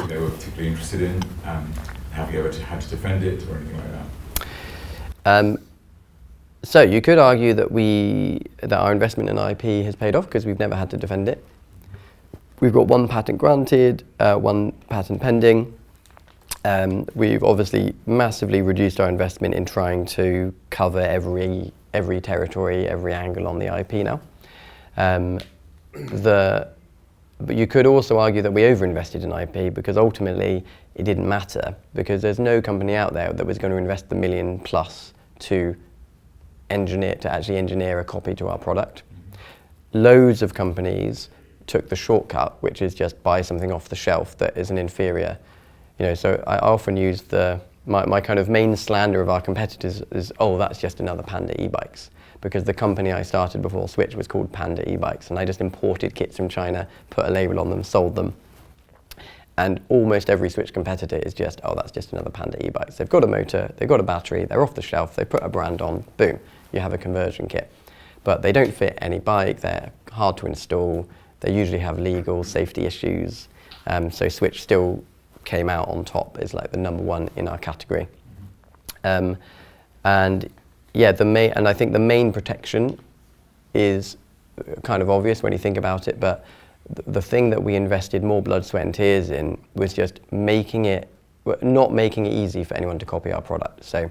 They were particularly interested in? Have you ever had to defend it or anything like that? So you could argue that our investment in IP has paid off because we've never had to defend it. We've got one patent granted, one patent pending. We've obviously massively reduced our investment in trying to cover every territory, every angle on the IP now. But you could also argue that we overinvested in IP because ultimately it didn't matter, because there's no company out there that was going to invest the $1 million plus to actually engineer a copy to our product. Loads of companies took the shortcut, which is just buy something off the shelf that is an inferior. So I often use my kind of main slander of our competitors is, oh, that's just another Panda eBikes. Because the company I started before Swytch was called Panda eBikes, and I just imported kits from China, put a label on them, sold them. And almost every Swytch competitor is just, oh, that's just another Panda e-bike. So they've got a motor, they've got a battery, they're off the shelf, they put a brand on, boom, you have a conversion kit. But they don't fit any bike, they're hard to install, they usually have legal safety issues. So Swytch still came out on top as like the number one in our category. And yeah, and I think the main protection is kind of obvious when you think about it, but the thing that we invested more blood, sweat and tears in was just not making it easy for anyone to copy our product. So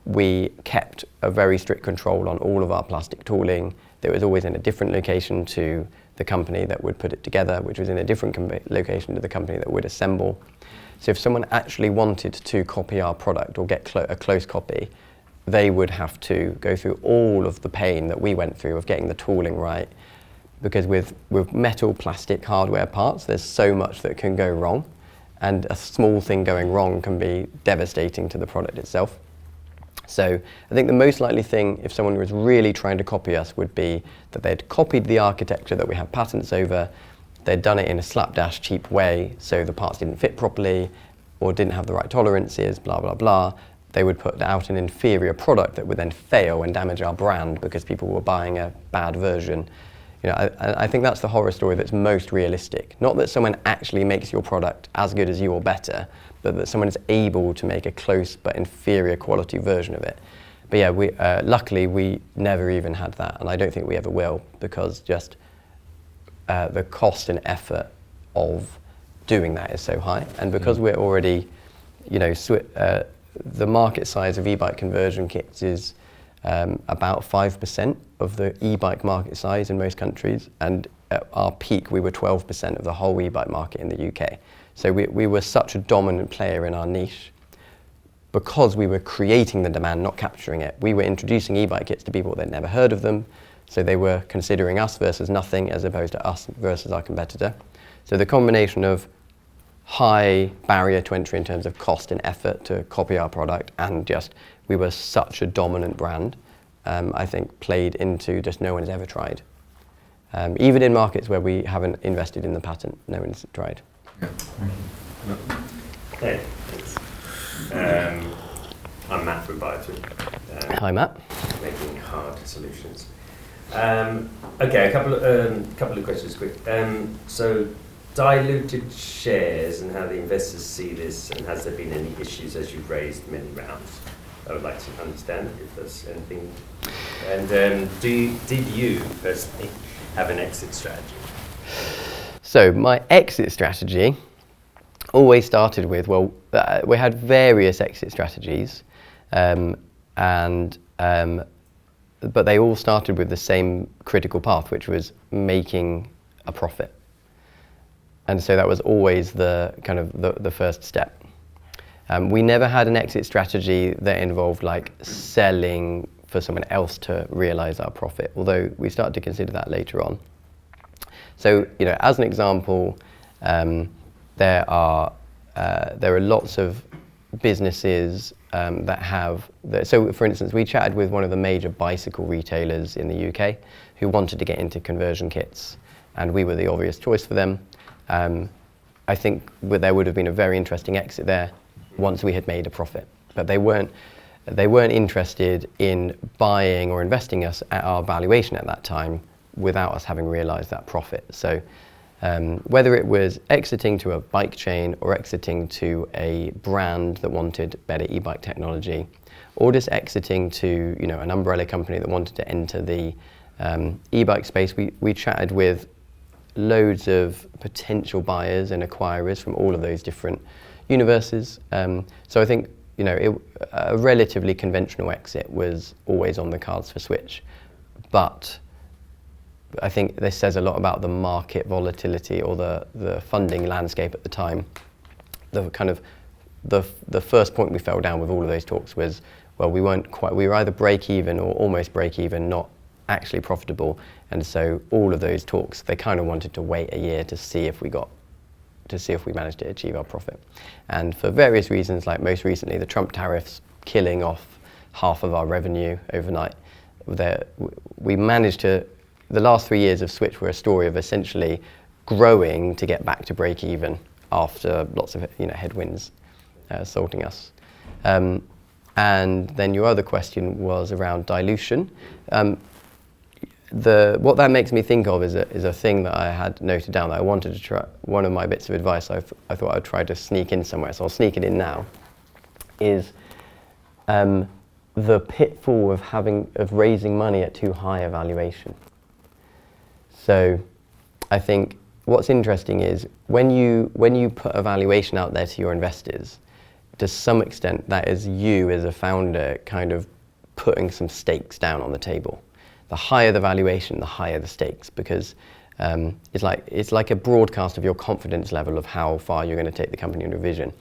we kept a very strict control on all of our plastic tooling. That was always in a different location to the company that would put it together, which was in a different location to the company that would assemble. So if someone actually wanted to copy our product or get a close copy, they would have to go through all of the pain that we went through of getting the tooling right. Because with metal, plastic, hardware parts, there's so much that can go wrong. And a small thing going wrong can be devastating to the product itself. So I think the most likely thing, if someone was really trying to copy us, would be that they'd copied the architecture that we have patents over, they'd done it in a slapdash cheap way, so the parts didn't fit properly, or didn't have the right tolerances, blah, blah, blah. They would put out an inferior product that would then fail and damage our brand because people were buying a bad version. You know, I think that's the horror story that's most realistic. Not that someone actually makes your product as good as you or better, but that someone is able to make a close but inferior quality version of it. But yeah, luckily we never even had that, and I don't think we ever will, because just the cost and effort of doing that is so high. And because we're already, you know, the market size of e-bike conversion kits is about 5% of the e-bike market size in most countries, and at our peak we were 12% of the whole e-bike market in the UK. So we were such a dominant player in our niche because we were creating the demand, not capturing it. We were introducing e-bike kits to people that had never heard of them, so they were considering us versus nothing as opposed to us versus our competitor. So the combination of high barrier to entry in terms of cost and effort to copy our product, and just we were such a dominant brand, I think played into just no one has ever tried. Even in markets where we haven't invested in the patent, no one's tried. Yeah, thank you. Hey, thanks. I'm Matt from Biotree. Hi, Matt. Making hard solutions. Okay, a couple of questions quick. So diluted shares and how the investors see this, and has there been any issues as you've raised many rounds? I would like to understand if there's anything. And did you personally have an exit strategy? So my exit strategy always started with, we had various exit strategies, but they all started with the same critical path, which was making a profit. And so that was always the kind of the first step. We never had an exit strategy that involved like selling for someone else to realize our profit, although we started to consider that later on. So, you know, as an example, there are lots of businesses that have, so for instance, we chatted with one of the major bicycle retailers in the UK who wanted to get into conversion kits, and we were the obvious choice for them. I think there would have been a very interesting exit there once we had made a profit, but they weren't interested in buying or investing us at our valuation at that time without us having realized that profit. So whether it was exiting to a bike chain or exiting to a brand that wanted better e-bike technology, or just exiting to, you know, an umbrella company that wanted to enter the e-bike space, we chatted with loads of potential buyers and acquirers from all of those different universes. So I think, you know, a relatively conventional exit was always on the cards for Swytch, but I think this says a lot about the market volatility or the funding landscape at the time. The first point we fell down with all of those talks was, well, we were either break even or almost break even, not actually profitable. And so all of those talks, they kind of wanted to wait a year to see if we managed to achieve our profit. And for various reasons, like most recently, the Trump tariffs killing off half of our revenue overnight, we managed to, the last 3 years of Swytch were a story of essentially growing to get back to break even after lots of headwinds assaulting us. And then your other question was around dilution. What that makes me think of is a thing that I had noted down that I wanted to try. One of my bits of advice I thought I'd try to sneak in somewhere, so I'll sneak it in now, is the pitfall of raising money at too high a valuation. So I think what's interesting is when you put a valuation out there to your investors, to some extent that is you as a founder kind of putting some stakes down on the table. The higher the valuation, the higher the stakes, because it's like a broadcast of your confidence level of how far you're going to take the company and your vision.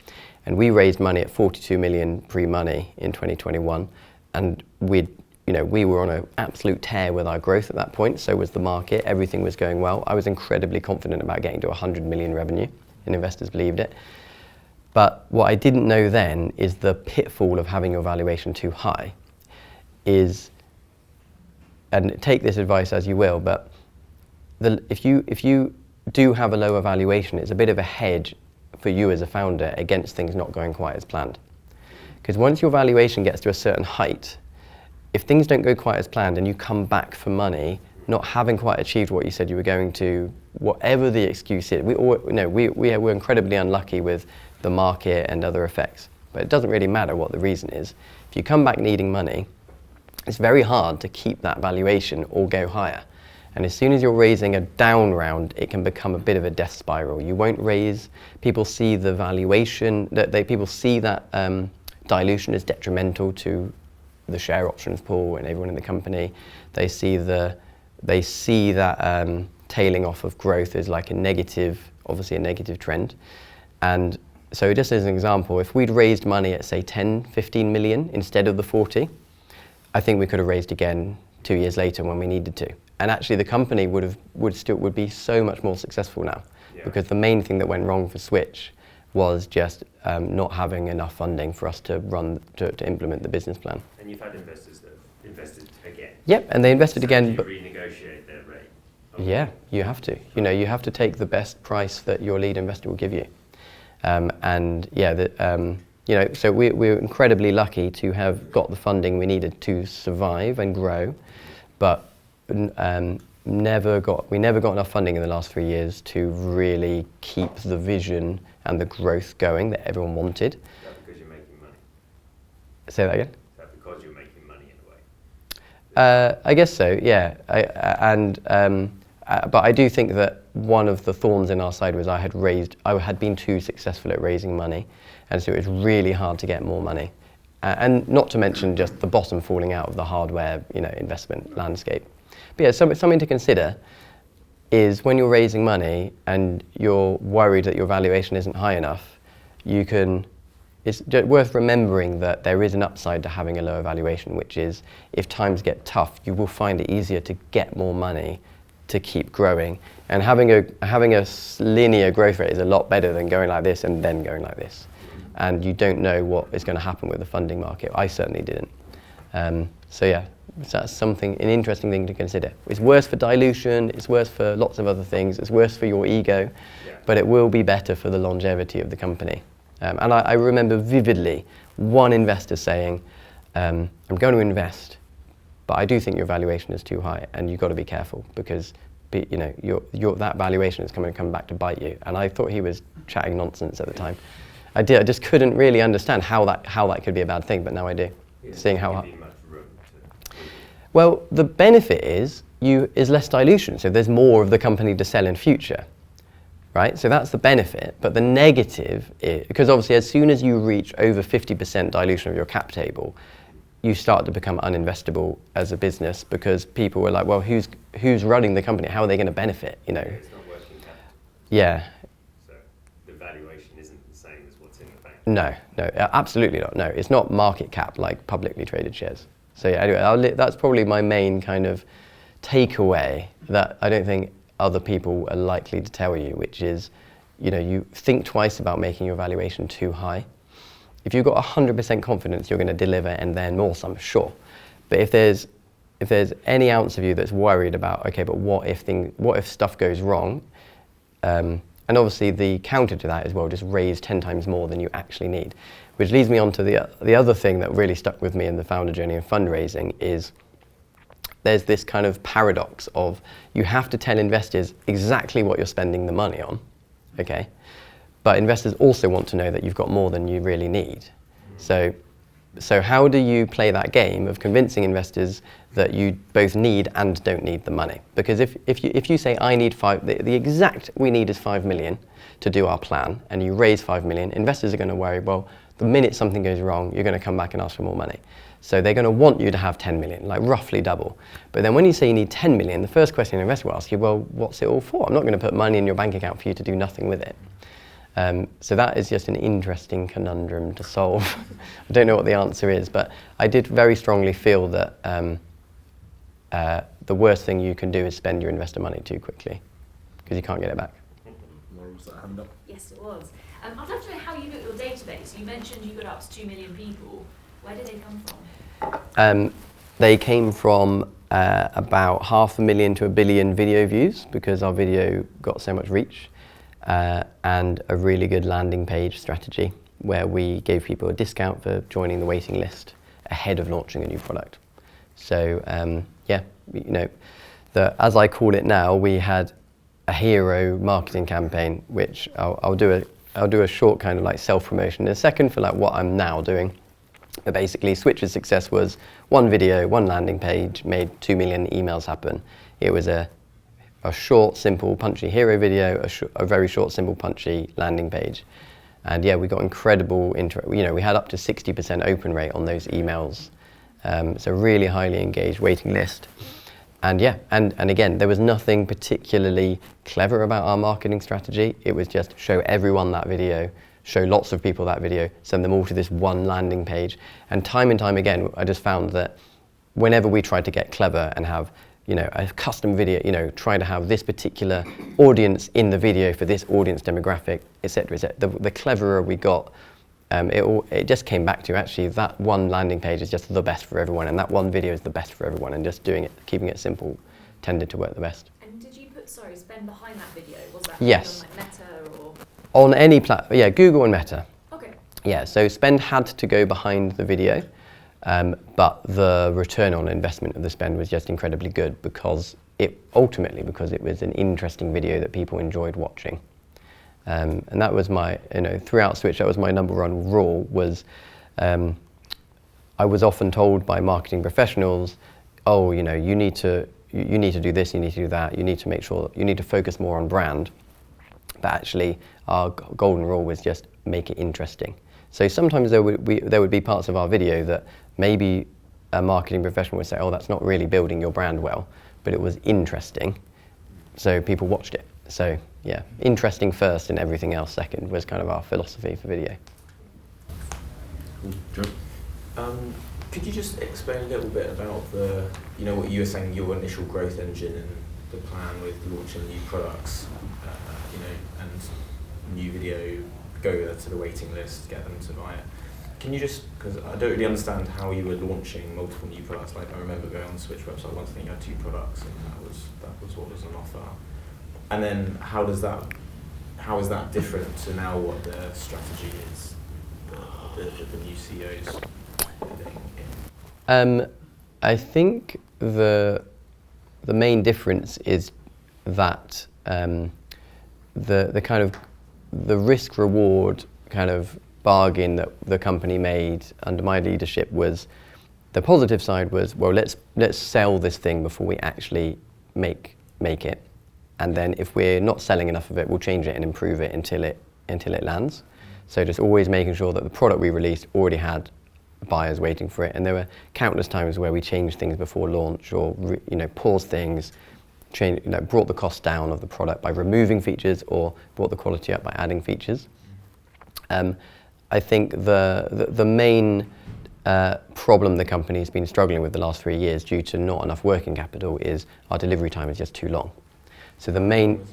And we raised money at 42 million pre-money in 2021, and we were on an absolute tear with our growth at that point. So was the market. Everything was going well. I was incredibly confident about getting to 100 million revenue, and investors believed it. But what I didn't know then is the pitfall of having your valuation too high is, and take this advice as you will, but if you do have a lower valuation, it's a bit of a hedge for you as a founder against things not going quite as planned. Because once your valuation gets to a certain height, if things don't go quite as planned and you come back for money, not having quite achieved what you said you were going to, whatever the excuse is, we were incredibly unlucky with the market and other effects. But it doesn't really matter what the reason is. If you come back needing money, it's very hard to keep that valuation or go higher. And as soon as you're raising a down round, it can become a bit of a death spiral. You won't raise, people see the valuation, people see that dilution is detrimental to the share options pool and everyone in the company. They see that tailing off of growth is like obviously a negative trend. And so just as an example, if we'd raised money at say 10, 15 million instead of the 40, I think we could have raised again 2 years later when we needed to. And actually the company would be so much more successful now, because the main thing that went wrong for Swytch was just not having enough funding for us to implement the business plan. And you've had investors that have invested again. Yep, and they invested again. But you renegotiate their rate. Yeah, you have to. You have to take the best price that your lead investor will give you. So we're incredibly lucky to have got the funding we needed to survive and grow, but we never got enough funding in the last 3 years to really keep the vision and the growth going that everyone wanted. Is that because you're making money? Say that again? Is that because you're making money in a way? I guess so, yeah. But I do think that one of the thorns in our side was I had been too successful at raising money, and so it was really hard to get more money. And not to mention just the bottom falling out of the hardware, investment landscape. But yeah, something to consider is when you're raising money and you're worried that your valuation isn't high enough, it's worth remembering that there is an upside to having a lower valuation, which is if times get tough, you will find it easier to get more money to keep growing. And having a linear growth rate is a lot better than going like this and then going like this. And you don't know what is going to happen with the funding market. I certainly didn't. So that's an interesting thing to consider. It's worse for dilution, it's worse for lots of other things, it's worse for your ego, but it will be better for the longevity of the company. And I remember vividly one investor saying, I'm going to invest, but I do think your valuation is too high and you've got to be careful because that valuation is going to come back to bite you. And I thought he was chatting nonsense at the time. I just couldn't really understand how that could be a bad thing, but now I do. Seeing how well, the benefit is less dilution, so there's more of the company to sell in future, right? So that's the benefit, but the negative is, because obviously as soon as you reach over 50% dilution of your cap table, you start to become uninvestable as a business because people were like, well, who's running the company? How are they going to benefit, It's not working capital. Yeah. So the valuation isn't the same as what's in the bank. No, absolutely not. No, it's not market cap like publicly traded shares. So yeah, anyway, that's probably my main kind of takeaway that I don't think other people are likely to tell you, which is, you think twice about making your valuation too high. If you've got 100% confidence you're going to deliver and then more, I'm sure. But if there's any ounce of you that's worried about, okay, but what if stuff goes wrong, and obviously the counter to that is, well, just raise 10 times more than you actually need. Which leads me on to the other thing that really stuck with me in the founder journey of fundraising is there's this kind of paradox of you have to tell investors exactly what you're spending the money on, okay? But investors also want to know that you've got more than you really need. So how do you play that game of convincing investors that you both need and don't need the money? Because if you say I need the exact we need is 5 million to do our plan, and you raise 5 million, investors are going to worry, well, the minute something goes wrong, you're going to come back and ask for more money. So they're going to want you to have 10 million, like roughly double. But then when you say you need 10 million, the first question an investor will ask you, well, what's it all for? I'm not going to put money in your bank account for you to do nothing with it. So that is just an interesting conundrum to solve. I don't know what the answer is, but I did very strongly feel that the worst thing you can do is spend your investor money too quickly, because you can't get it back. Was that hand up? Yes, it was. I'd love to know how you built your database. You mentioned you got up to 2 million people. Where did they come from? They came from about 500,000 to 1 billion video views, because our video got so much reach, and a really good landing page strategy where we gave people a discount for joining the waiting list ahead of launching a new product. So as I call it now, we had a hero marketing campaign, which I'll do a short kind of like self-promotion in a second for like what I'm now doing. But basically, Swytch's success was one video, one landing page, made 2 million emails happen. It was a short, simple, punchy hero video, a very short, simple, punchy landing page. And yeah, we got incredible we had up to 60% open rate on those emails. So really highly engaged waiting list. And yeah, and again, there was nothing particularly clever about our marketing strategy. It was just show everyone that video, show lots of people that video, send them all to this one landing page. And time again, I just found that whenever we tried to get clever and have, a custom video, trying to have this particular audience in the video for this audience demographic, etc., the cleverer we got, it just came back to actually that one landing page is just the best for everyone, and that one video is the best for everyone, and just doing it, keeping it simple, tended to work the best. And did you put, spend behind that video? Was that yes. On like Meta or? On any platform, yeah, Google and Meta. Okay. Yeah, so spend had to go behind the video, but the return on investment of the spend was just incredibly good because it was an interesting video that people enjoyed watching. And that was my, throughout Swytch, that was my number one rule was, I was often told by marketing professionals, oh, you need to do this, you need to do that, you need to make sure, you need to focus more on brand. But actually, our golden rule was just make it interesting. So sometimes there would be parts of our video that maybe a marketing professional would say, oh, that's not really building your brand well, but it was interesting, so people watched it. So yeah, interesting first and everything else second was kind of our philosophy for video. Cool. Joe? Could you just explain a little bit about what you were saying, your initial growth engine and the plan with launching new products, and new video, go to the waiting list, get them to buy it. Can you just, because I don't really understand how you were launching multiple new products. Like I remember going on the Swytch website once, I think you had 2 products, and that was what was on offer. And then how is that different to now what the strategy is, the new CEOs doing? I think the main difference is that the kind of the risk reward kind of bargain that the company made under my leadership was, the positive side was, well, let's sell this thing before we actually make it. And then if we're not selling enough of it, we'll change it and improve it until it lands. So just always making sure that the product we released already had buyers waiting for it. And there were countless times where we changed things before launch, or paused things, brought the cost down of the product by removing features, or brought the quality up by adding features. I think the main problem the company's been struggling with the last 3 years due to not enough working capital is our delivery time is just too long. So the main,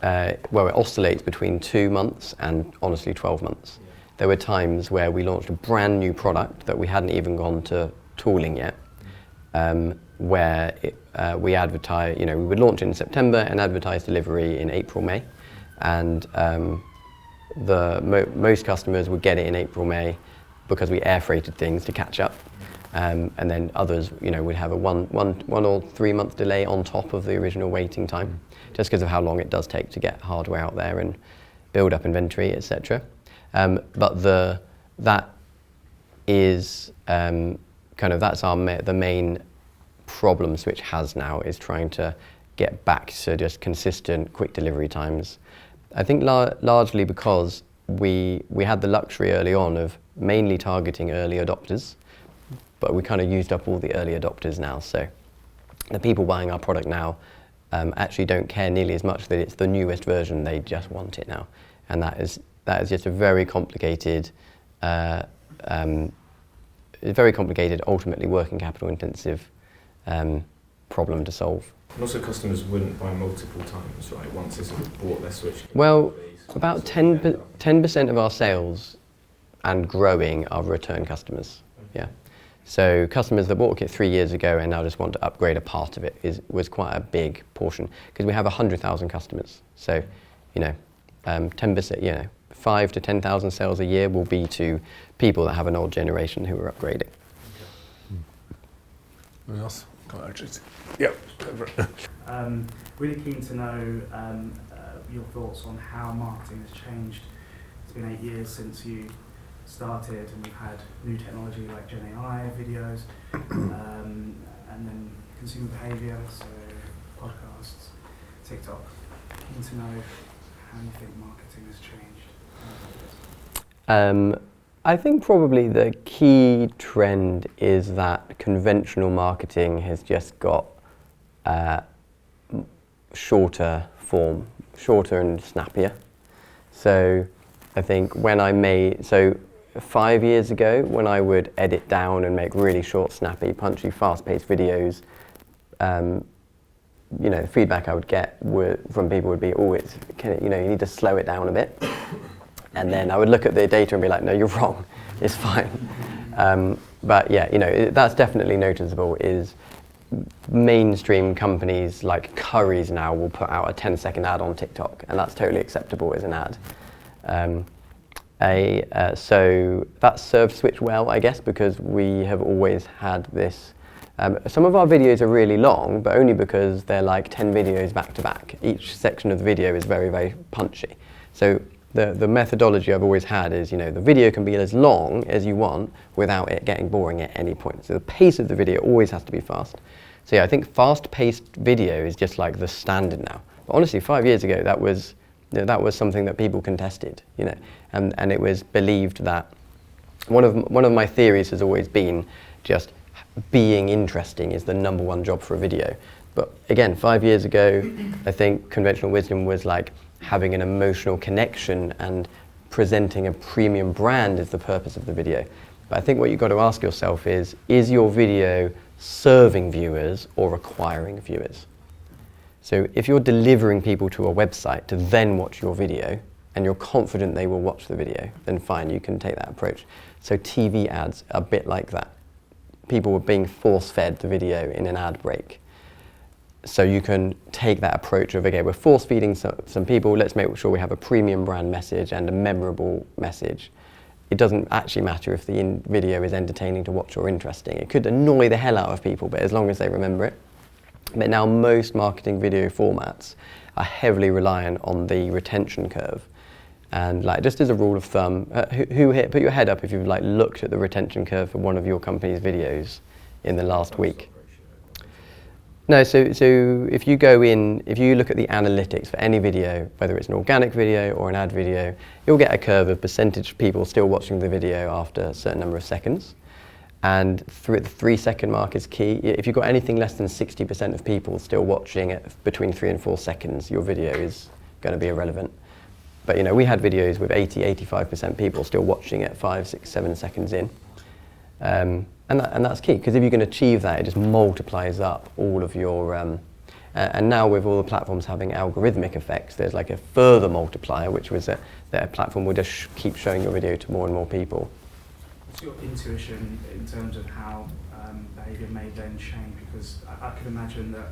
it oscillates between 2 months and honestly 12 months. Yeah. There were times where we launched a brand new product that we hadn't even gone to tooling yet, where we advertise, we would launch in September and advertise delivery in April, May. and most customers would get it in April, May, because we air freighted things to catch up, and then others, would have a one or 3 month delay on top of the original waiting time, just because of how long it does take to get hardware out there and build up inventory, etc. But that is that's the main problem Swytch has now, is trying to get back to just consistent, quick delivery times. I think largely because we had the luxury early on of mainly targeting early adopters, but we kind of used up all the early adopters now. So the people buying our product now actually don't care nearly as much that it's the newest version. They just want it now, and that is just a very complicated, ultimately working capital intensive problem to solve. And also customers wouldn't buy multiple times, right, once they sort of bought their Swytch? Well, about 10% of our sales and growing are return customers, yeah. So customers that bought a kit 3 years ago and now just want to upgrade a part of it was quite a big portion, because we have 100,000 customers. So, 10%, 5 to 10,000 sales a year will be to people that have an old generation who are upgrading. Anything else? Yep. Really keen to know your thoughts on how marketing has changed. It's been 8 years since you started, and we've had new technology like Gen AI videos, and then consumer behaviour, so podcasts, TikTok. Keen to know how you think marketing has changed. I think probably the key trend is that conventional marketing has just got shorter and snappier. So I think 5 years ago, when I would edit down and make really short, snappy, punchy, fast-paced videos, the feedback I would get from people would be, you need to slow it down a bit. And then I would look at the data and be like, no, you're wrong, it's fine. But yeah, that's definitely noticeable. Is mainstream companies like Currys now will put out a 10-second ad on TikTok, and that's totally acceptable as an ad. So that served Swytch well, I guess, because we have always had this. Some of our videos are really long, but only because they're like 10 videos back to back. Each section of the video is very, very punchy. So the methodology I've always had is, the video can be as long as you want without it getting boring at any point. So the pace of the video always has to be fast. So yeah, I think fast-paced video is just like the standard now. But honestly, 5 years ago, that was something that people contested, and it was believed that one of my theories has always been just being interesting is the #1 job for a video. But again, 5 years ago, I think conventional wisdom was like having an emotional connection and presenting a premium brand is the purpose of the video. But I think what you've got to ask yourself is your video serving viewers or acquiring viewers? So if you're delivering people to a website to then watch your video, and you're confident they will watch the video, then fine, you can take that approach. So TV ads are a bit like that. People were being force-fed the video in an ad break. So you can take that approach of, okay, we're force-feeding some people, let's make sure we have a premium brand message and a memorable message. It doesn't actually matter if the video is entertaining to watch or interesting. It could annoy the hell out of people, but as long as they remember it. But now most marketing video formats are heavily reliant on the retention curve. And like, just as a rule of thumb, put your head up if you've like looked at the retention curve for one of your company's videos in the last week. No, so if you look at the analytics for any video, whether it's an organic video or an ad video, you'll get a curve of percentage of people still watching the video after a certain number of seconds. And the 3 second mark is key. If you've got anything less than 60% of people still watching it between 3 and 4 seconds, your video is going to be irrelevant. But we had videos with 85% people still watching it 5, 6, 7 seconds in. And that's key, because if you can achieve that, it just multiplies up all of your, and now with all the platforms having algorithmic effects, there's like a further multiplier, which was that a platform will just keep showing your video to more and more people. What's your intuition in terms of how behaviour may then change? Because I could imagine that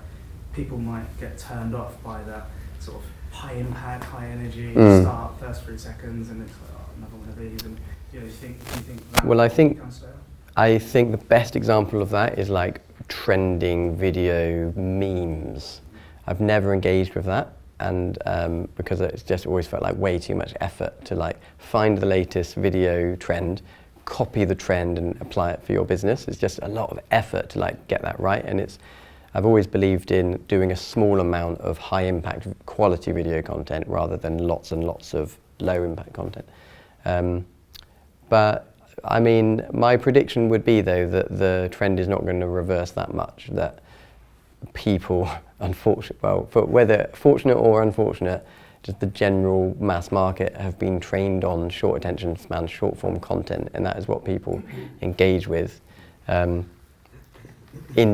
people might get turned off by that sort of high impact, high energy, start first 3 seconds, and it's like, oh, another one of these, and do you think that Well, I think becomes stale? I think the best example of that is like trending video memes. I've never engaged with that, and because it's just always felt like way too much effort to like find the latest video trend, copy the trend and apply it for your business. It's just a lot of effort to like get that right, and I've always believed in doing a small amount of high impact quality video content rather than lots and lots of low impact content. But I mean, my prediction would be though that the trend is not going to reverse that much, that people, whether fortunate or unfortunate, just the general mass market have been trained on short attention span, short form content, and that is what people engage with in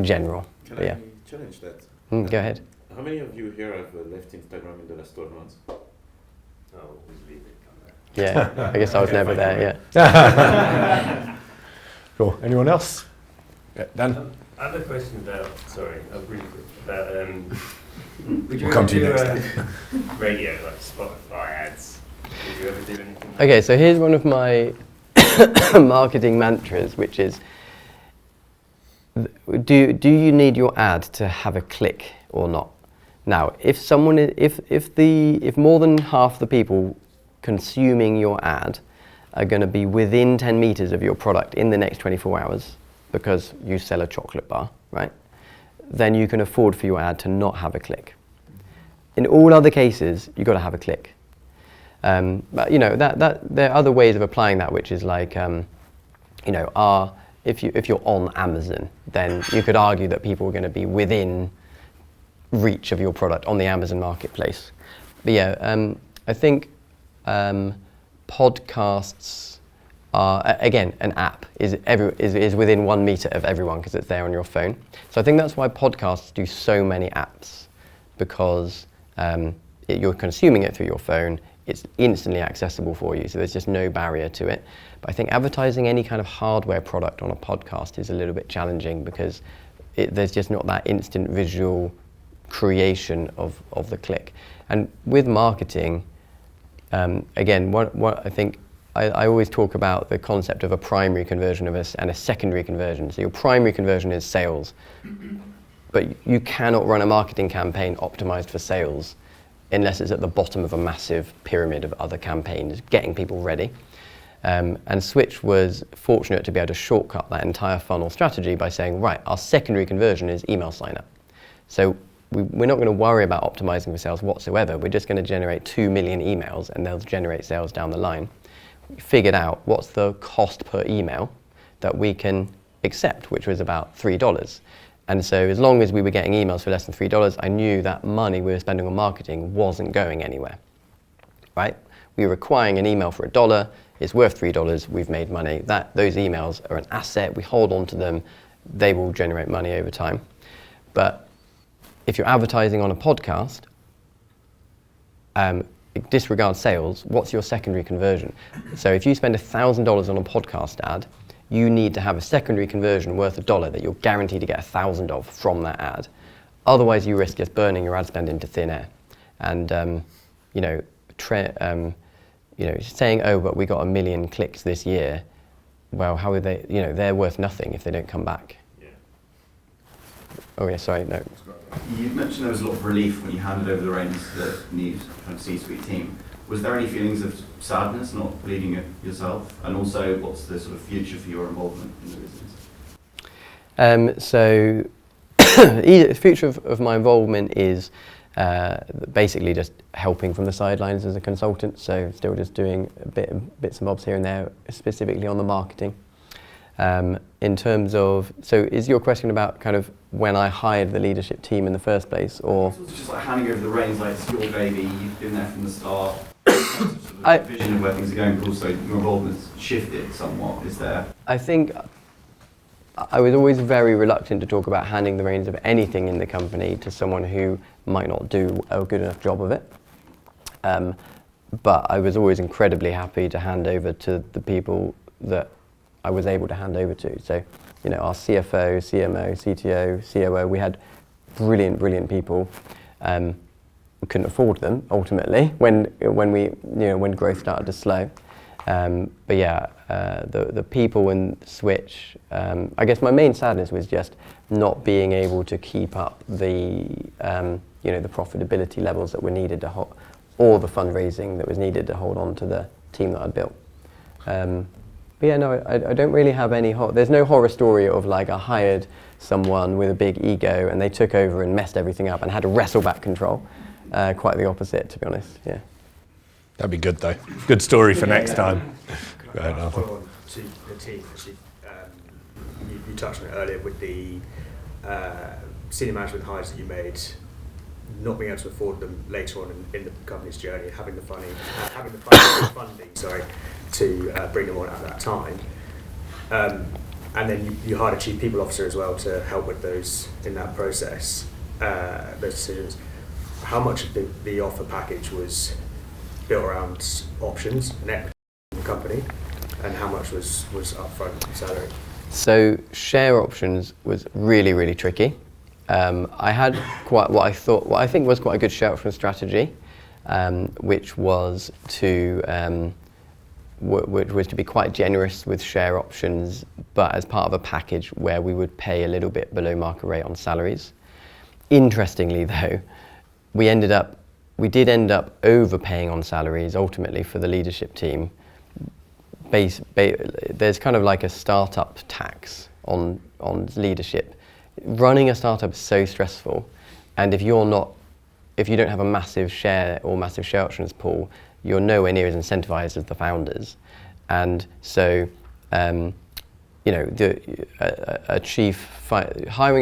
general. Can I challenge that? Go ahead. How many of you here have left Instagram in the last 12 months? Oh, we'll leave it. Yeah, I guess I was never there, yeah. Cool. Anyone else? Yeah, Dan? I have a question about, sorry, really quick, about, would you We'll come ever to you do next radio, like Spotify ads? Would you ever do anything like Okay, so here's one of my marketing mantras, which is, do you need your ad to have a click or not? Now, if more than half the people consuming your ad are going to be within 10 meters of your product in the next 24 hours because you sell a chocolate bar, right? Then you can afford for your ad to not have a click. In all other cases, you've got to have a click. But you know that there are other ways of applying that, which is like, you know, if you're on Amazon, then you could argue that people are going to be within reach of your product on the Amazon marketplace. But yeah, I think podcasts are, again, an app is within 1 meter of everyone because it's there on your phone. So I think that's why podcasts do so many apps, because you're consuming it through your phone. It's instantly accessible for you, so there's just no barrier to it. But I think advertising any kind of hardware product on a podcast is a little bit challenging because there's just not that instant visual creation of the click. And with marketing, again, what I think, I always talk about the concept of a primary conversion and a secondary conversion. So your primary conversion is sales, but you cannot run a marketing campaign optimized for sales unless it's at the bottom of a massive pyramid of other campaigns getting people ready. And Swytch was fortunate to be able to shortcut that entire funnel strategy by saying, right, our secondary conversion is email sign up. So we're not going to worry about optimizing for sales whatsoever. We're just going to generate 2 million emails and they'll generate sales down the line. We figured out what's the cost per email that we can accept, which was about $3. And so as long as we were getting emails for less than $3, I knew that money we were spending on marketing wasn't going anywhere, right? We were acquiring an email for $1, it's worth $3, we've made money. Those emails are an asset, we hold on to them, they will generate money over time. But if you're advertising on a podcast, disregard sales, what's your secondary conversion? So if you spend $1,000 on a podcast ad, you need to have a secondary conversion worth $1 that you're guaranteed to get 1,000 of from that ad. Otherwise, you risk just burning your ad spend into thin air. And saying, oh, but we got 1 million clicks this year. Well, how are they? You know, they're worth nothing if they don't come back. Yeah. Oh yeah, sorry, no. You mentioned there was a lot of relief when you handed over the reins to the new kind of C-suite team. Was there any feelings of sadness not leading it yourself? And also, what's the sort of future for your involvement in the business? So the future of my involvement is basically just helping from the sidelines as a consultant. So still just doing bits and bobs here and there, specifically on the marketing. In terms of, so is your question about kind of when I hired the leadership team in the first place, or? So it's just like handing over the reins, like it's your baby, you've been there from the start. Sort of vision of where things are going, but also your involvement's shifted somewhat, is there? I think I was always very reluctant to talk about handing the reins of anything in the company to someone who might not do a good enough job of it. But I was always incredibly happy to hand over to the people that I was able to hand over to. So, you know, our CFO, CMO, CTO, COO, we had brilliant people. we couldn't afford them ultimately when growth started to slow. But yeah, the people in Swytch, I guess my main sadness was just not being able to keep up the the profitability levels that were needed to hold, or the fundraising that was needed to hold on to the team that I'd built. But yeah, no, I don't really have any there's no horror story of like I hired someone with a big ego and they took over and messed everything up and had to wrestle back control. Quite the opposite, to be honest, yeah. That'd be good though. Good story for next time. Go ahead, Arthur. Follow on to the team, actually, you touched on it earlier with the senior management hires that you made, not being able to afford them later on in the company's journey, having the funding, to bring them on at that time, and then you hired a chief people officer as well to help with those in that process, those decisions. How much of the offer package was built around options and equity in the company, and how much was upfront salary? So share options was really, really tricky. I had what I think was quite a good share option strategy, which was to be quite generous with share options, but as part of a package where we would pay a little bit below market rate on salaries. Interestingly, though, we did end up overpaying on salaries ultimately for the leadership team. There's kind of like a startup tax on leadership. Running a startup is so stressful, and if you don't have a massive share or massive share options pool, you're nowhere near as incentivized as the founders. And so, hiring a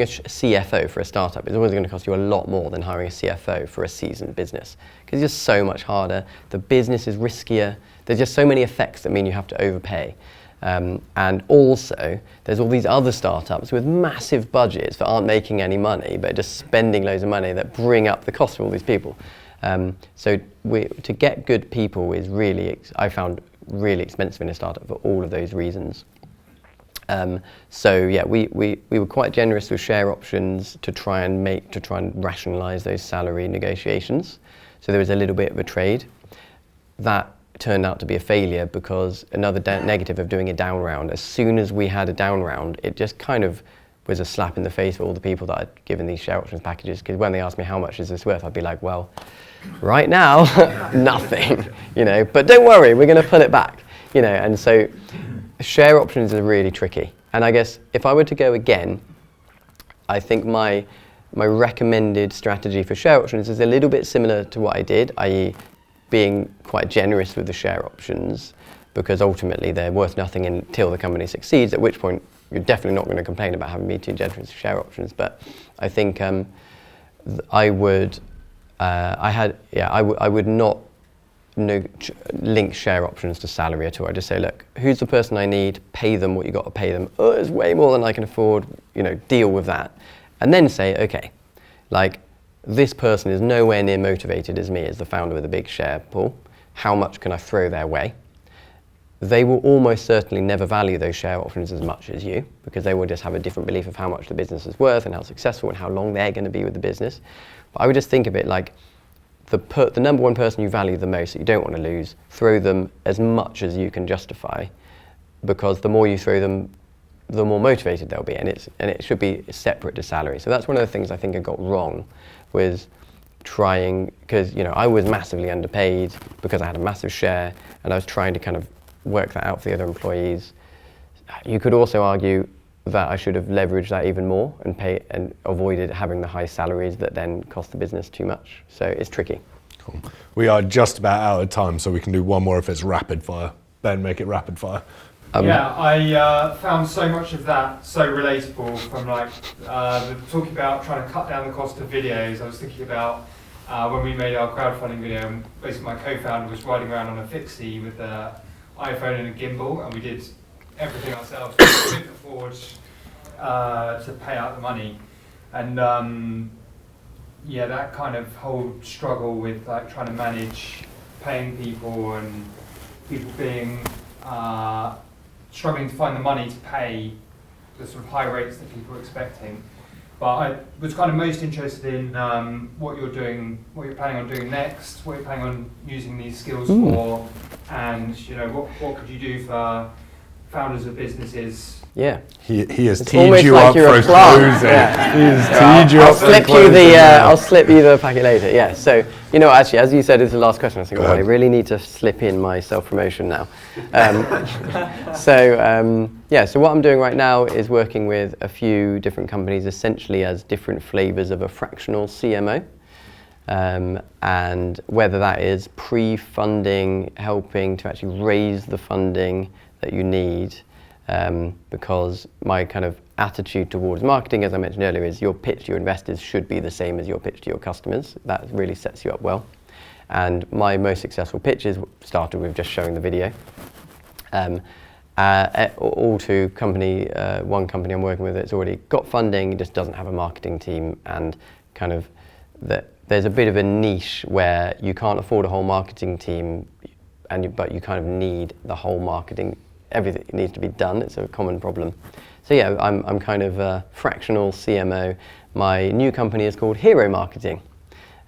CFO for a startup is always going to cost you a lot more than hiring a CFO for a seasoned business, because it's just so much harder. The business is riskier. There's just so many effects that mean you have to overpay. And also, there's all these other startups with massive budgets that aren't making any money, but just spending loads of money that bring up the cost of all these people. So to get good people is I found really expensive in a startup for all of those reasons. So yeah, we were quite generous with share options to try and rationalize those salary negotiations. So there was a little bit of a trade. That turned out to be a failure because another negative of doing a down round, as soon as we had a down round, it just kind of was a slap in the face for all the people that I'd given these share options packages, because when they asked me how much is this worth, I'd be like, well, right now, nothing, but don't worry, we're going to pull it back, and so share options are really tricky. And I guess if I were to go again, I think my recommended strategy for share options is a little bit similar to what I did, i.e. being quite generous with the share options, because ultimately they're worth nothing until the company succeeds, at which point you're definitely not going to complain about having me too generous with share options. But I think I would not link share options to salary at all. I just say, look, who's the person I need? Pay them what you got to pay them. Oh, it's way more than I can afford. Deal with that, and then say, okay, like, this person is nowhere near motivated as me as the founder with a big share pool. How much can I throw their way? They will almost certainly never value those share options as much as you, because they will just have a different belief of how much the business is worth and how successful and how long they're going to be with the business. But I would just think of it like the number one person you value the most that you don't want to lose, throw them as much as you can justify, because the more you throw them, the more motivated they'll be, and it should be separate to salary. So that's one of the things I think I got wrong, was trying, because I was massively underpaid because I had a massive share, and I was trying to kind of work that out for the other employees. You could also argue that I should have leveraged that even more and avoided having the high salaries that then cost the business too much. So it's tricky. Cool. We are just about out of time, so we can do one more if it's rapid fire. Ben, make it rapid fire. I found so much of that so relatable, from talking about trying to cut down the cost of videos. I was thinking about when we made our crowdfunding video, basically my co-founder was riding around on a fixie with an iPhone and a gimbal, and we did everything ourselves. We couldn't afford to pay out the money. And that kind of whole struggle with trying to manage paying people and people being struggling to find the money to pay the sort of high rates that people are expecting. But I was kind of most interested in what you're doing, what you're planning on doing next, what you're planning on using these skills for, and what could you do for founders of businesses? Yeah. He has It's teed almost you like up you're for a plant. closing. Yeah. He has teed you I'll up for slip you closing. I'll slip you the packet later. Yeah. So actually, as you said, it's the last question. I was thinking, I really need to slip in my self-promotion now. So what I'm doing right now is working with a few different companies, essentially as different flavors of a fractional CMO. And whether that is pre-funding, helping to actually raise the funding that you need, because my kind of attitude towards marketing, as I mentioned earlier, is your pitch to your investors should be the same as your pitch to your customers. That really sets you up well. And my most successful pitches started with just showing the video. All to one company I'm working with that's already got funding, just doesn't have a marketing team, and kind of there's a bit of a niche where you can't afford a whole marketing team, but you kind of need the whole marketing. Everything needs to be done. It's a common problem. So yeah, I'm kind of a fractional CMO. My new company is called Hero Marketing.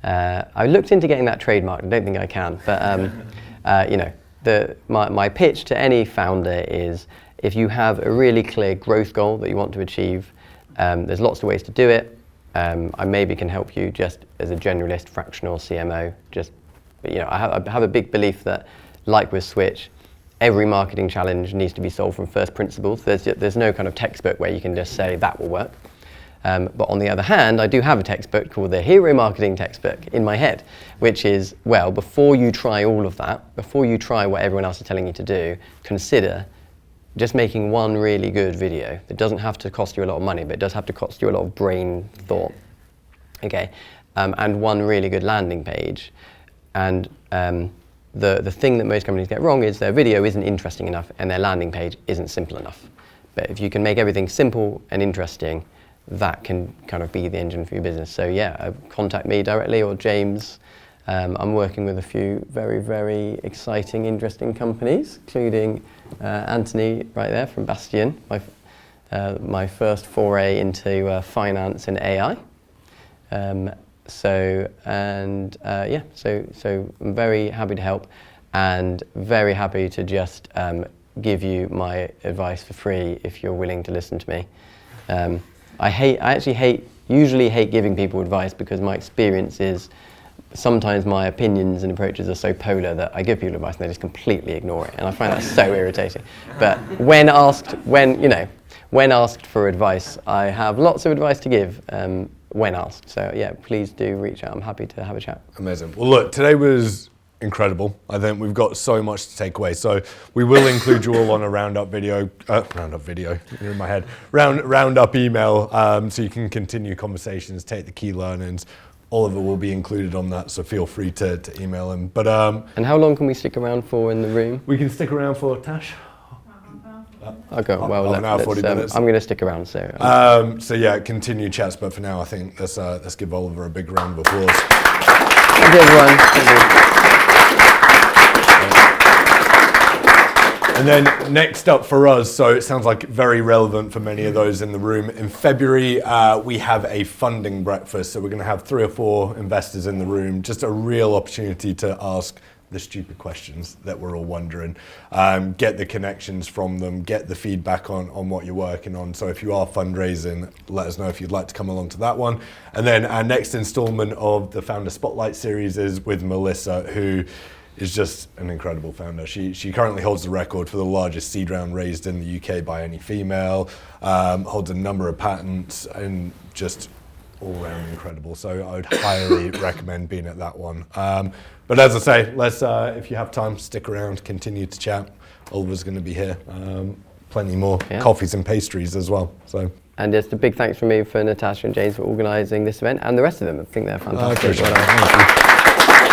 I looked into getting that trademarked. I don't think I can, but my pitch to any founder is, if you have a really clear growth goal that you want to achieve, there's lots of ways to do it. I maybe can help you just as a generalist fractional CMO. I have a big belief that, like with Swytch, every marketing challenge needs to be solved from first principles. There's no kind of textbook where you can just say that will work. But on the other hand, I do have a textbook called the Hero Marketing Textbook in my head, which is, well, before you try all of that, before you try what everyone else is telling you to do, consider just making one really good video. It doesn't have to cost you a lot of money, but it does have to cost you a lot of brain thought. Okay, and one really good landing page. And the thing that most companies get wrong is their video isn't interesting enough and their landing page isn't simple enough. But if you can make everything simple and interesting, that can kind of be the engine for your business. So yeah, contact me directly or James. I'm working with a few very, very exciting, interesting companies, including Anthony right there from Bastion, my first foray into finance and AI. So I'm very happy to help, and very happy to just give you my advice for free if you're willing to listen to me. I usually hate giving people advice, because my experience is sometimes my opinions and approaches are so polar that I give people advice and they just completely ignore it, and I find that so irritating. But when asked for advice, I have lots of advice to give when asked. So yeah, please do reach out. I'm happy to have a chat. Amazing. Well, look, today was incredible. I think we've got so much to take away. So we will include you all on a roundup video, you're in my head, roundup email, so you can continue conversations, take the key learnings. Oliver will be included on that, so feel free to email him. But and how long can we stick around for in the room? We can stick around for, Tash? Okay, well, an hour, 40 minutes. I'm going to stick around. So so yeah, continue chats, but for now, I think let's give Oliver a big round of applause. Thank you, everyone. Thank you. And then next up for us, so it sounds like very relevant for many of those in the room. In February, we have a funding breakfast. So we're going to have 3 or 4 investors in the room. Just a real opportunity to ask the stupid questions that we're all wondering, get the connections from them, get the feedback on what you're working on. So if you are fundraising, let us know if you'd like to come along to that one. And then our next installment of the Founder Spotlight series is with Melissa, who is just an incredible founder. She currently holds the record for the largest seed round raised in the UK by any female, holds a number of patents, and just all round incredible. So I would highly recommend being at that one. But as I say, let's if you have time, stick around, continue to chat. Oliver's going to be here. Plenty more coffees and pastries as well. So. And just a big thanks from me for Natasha and James for organising this event, and the rest of them. I think they're fantastic. Thank you.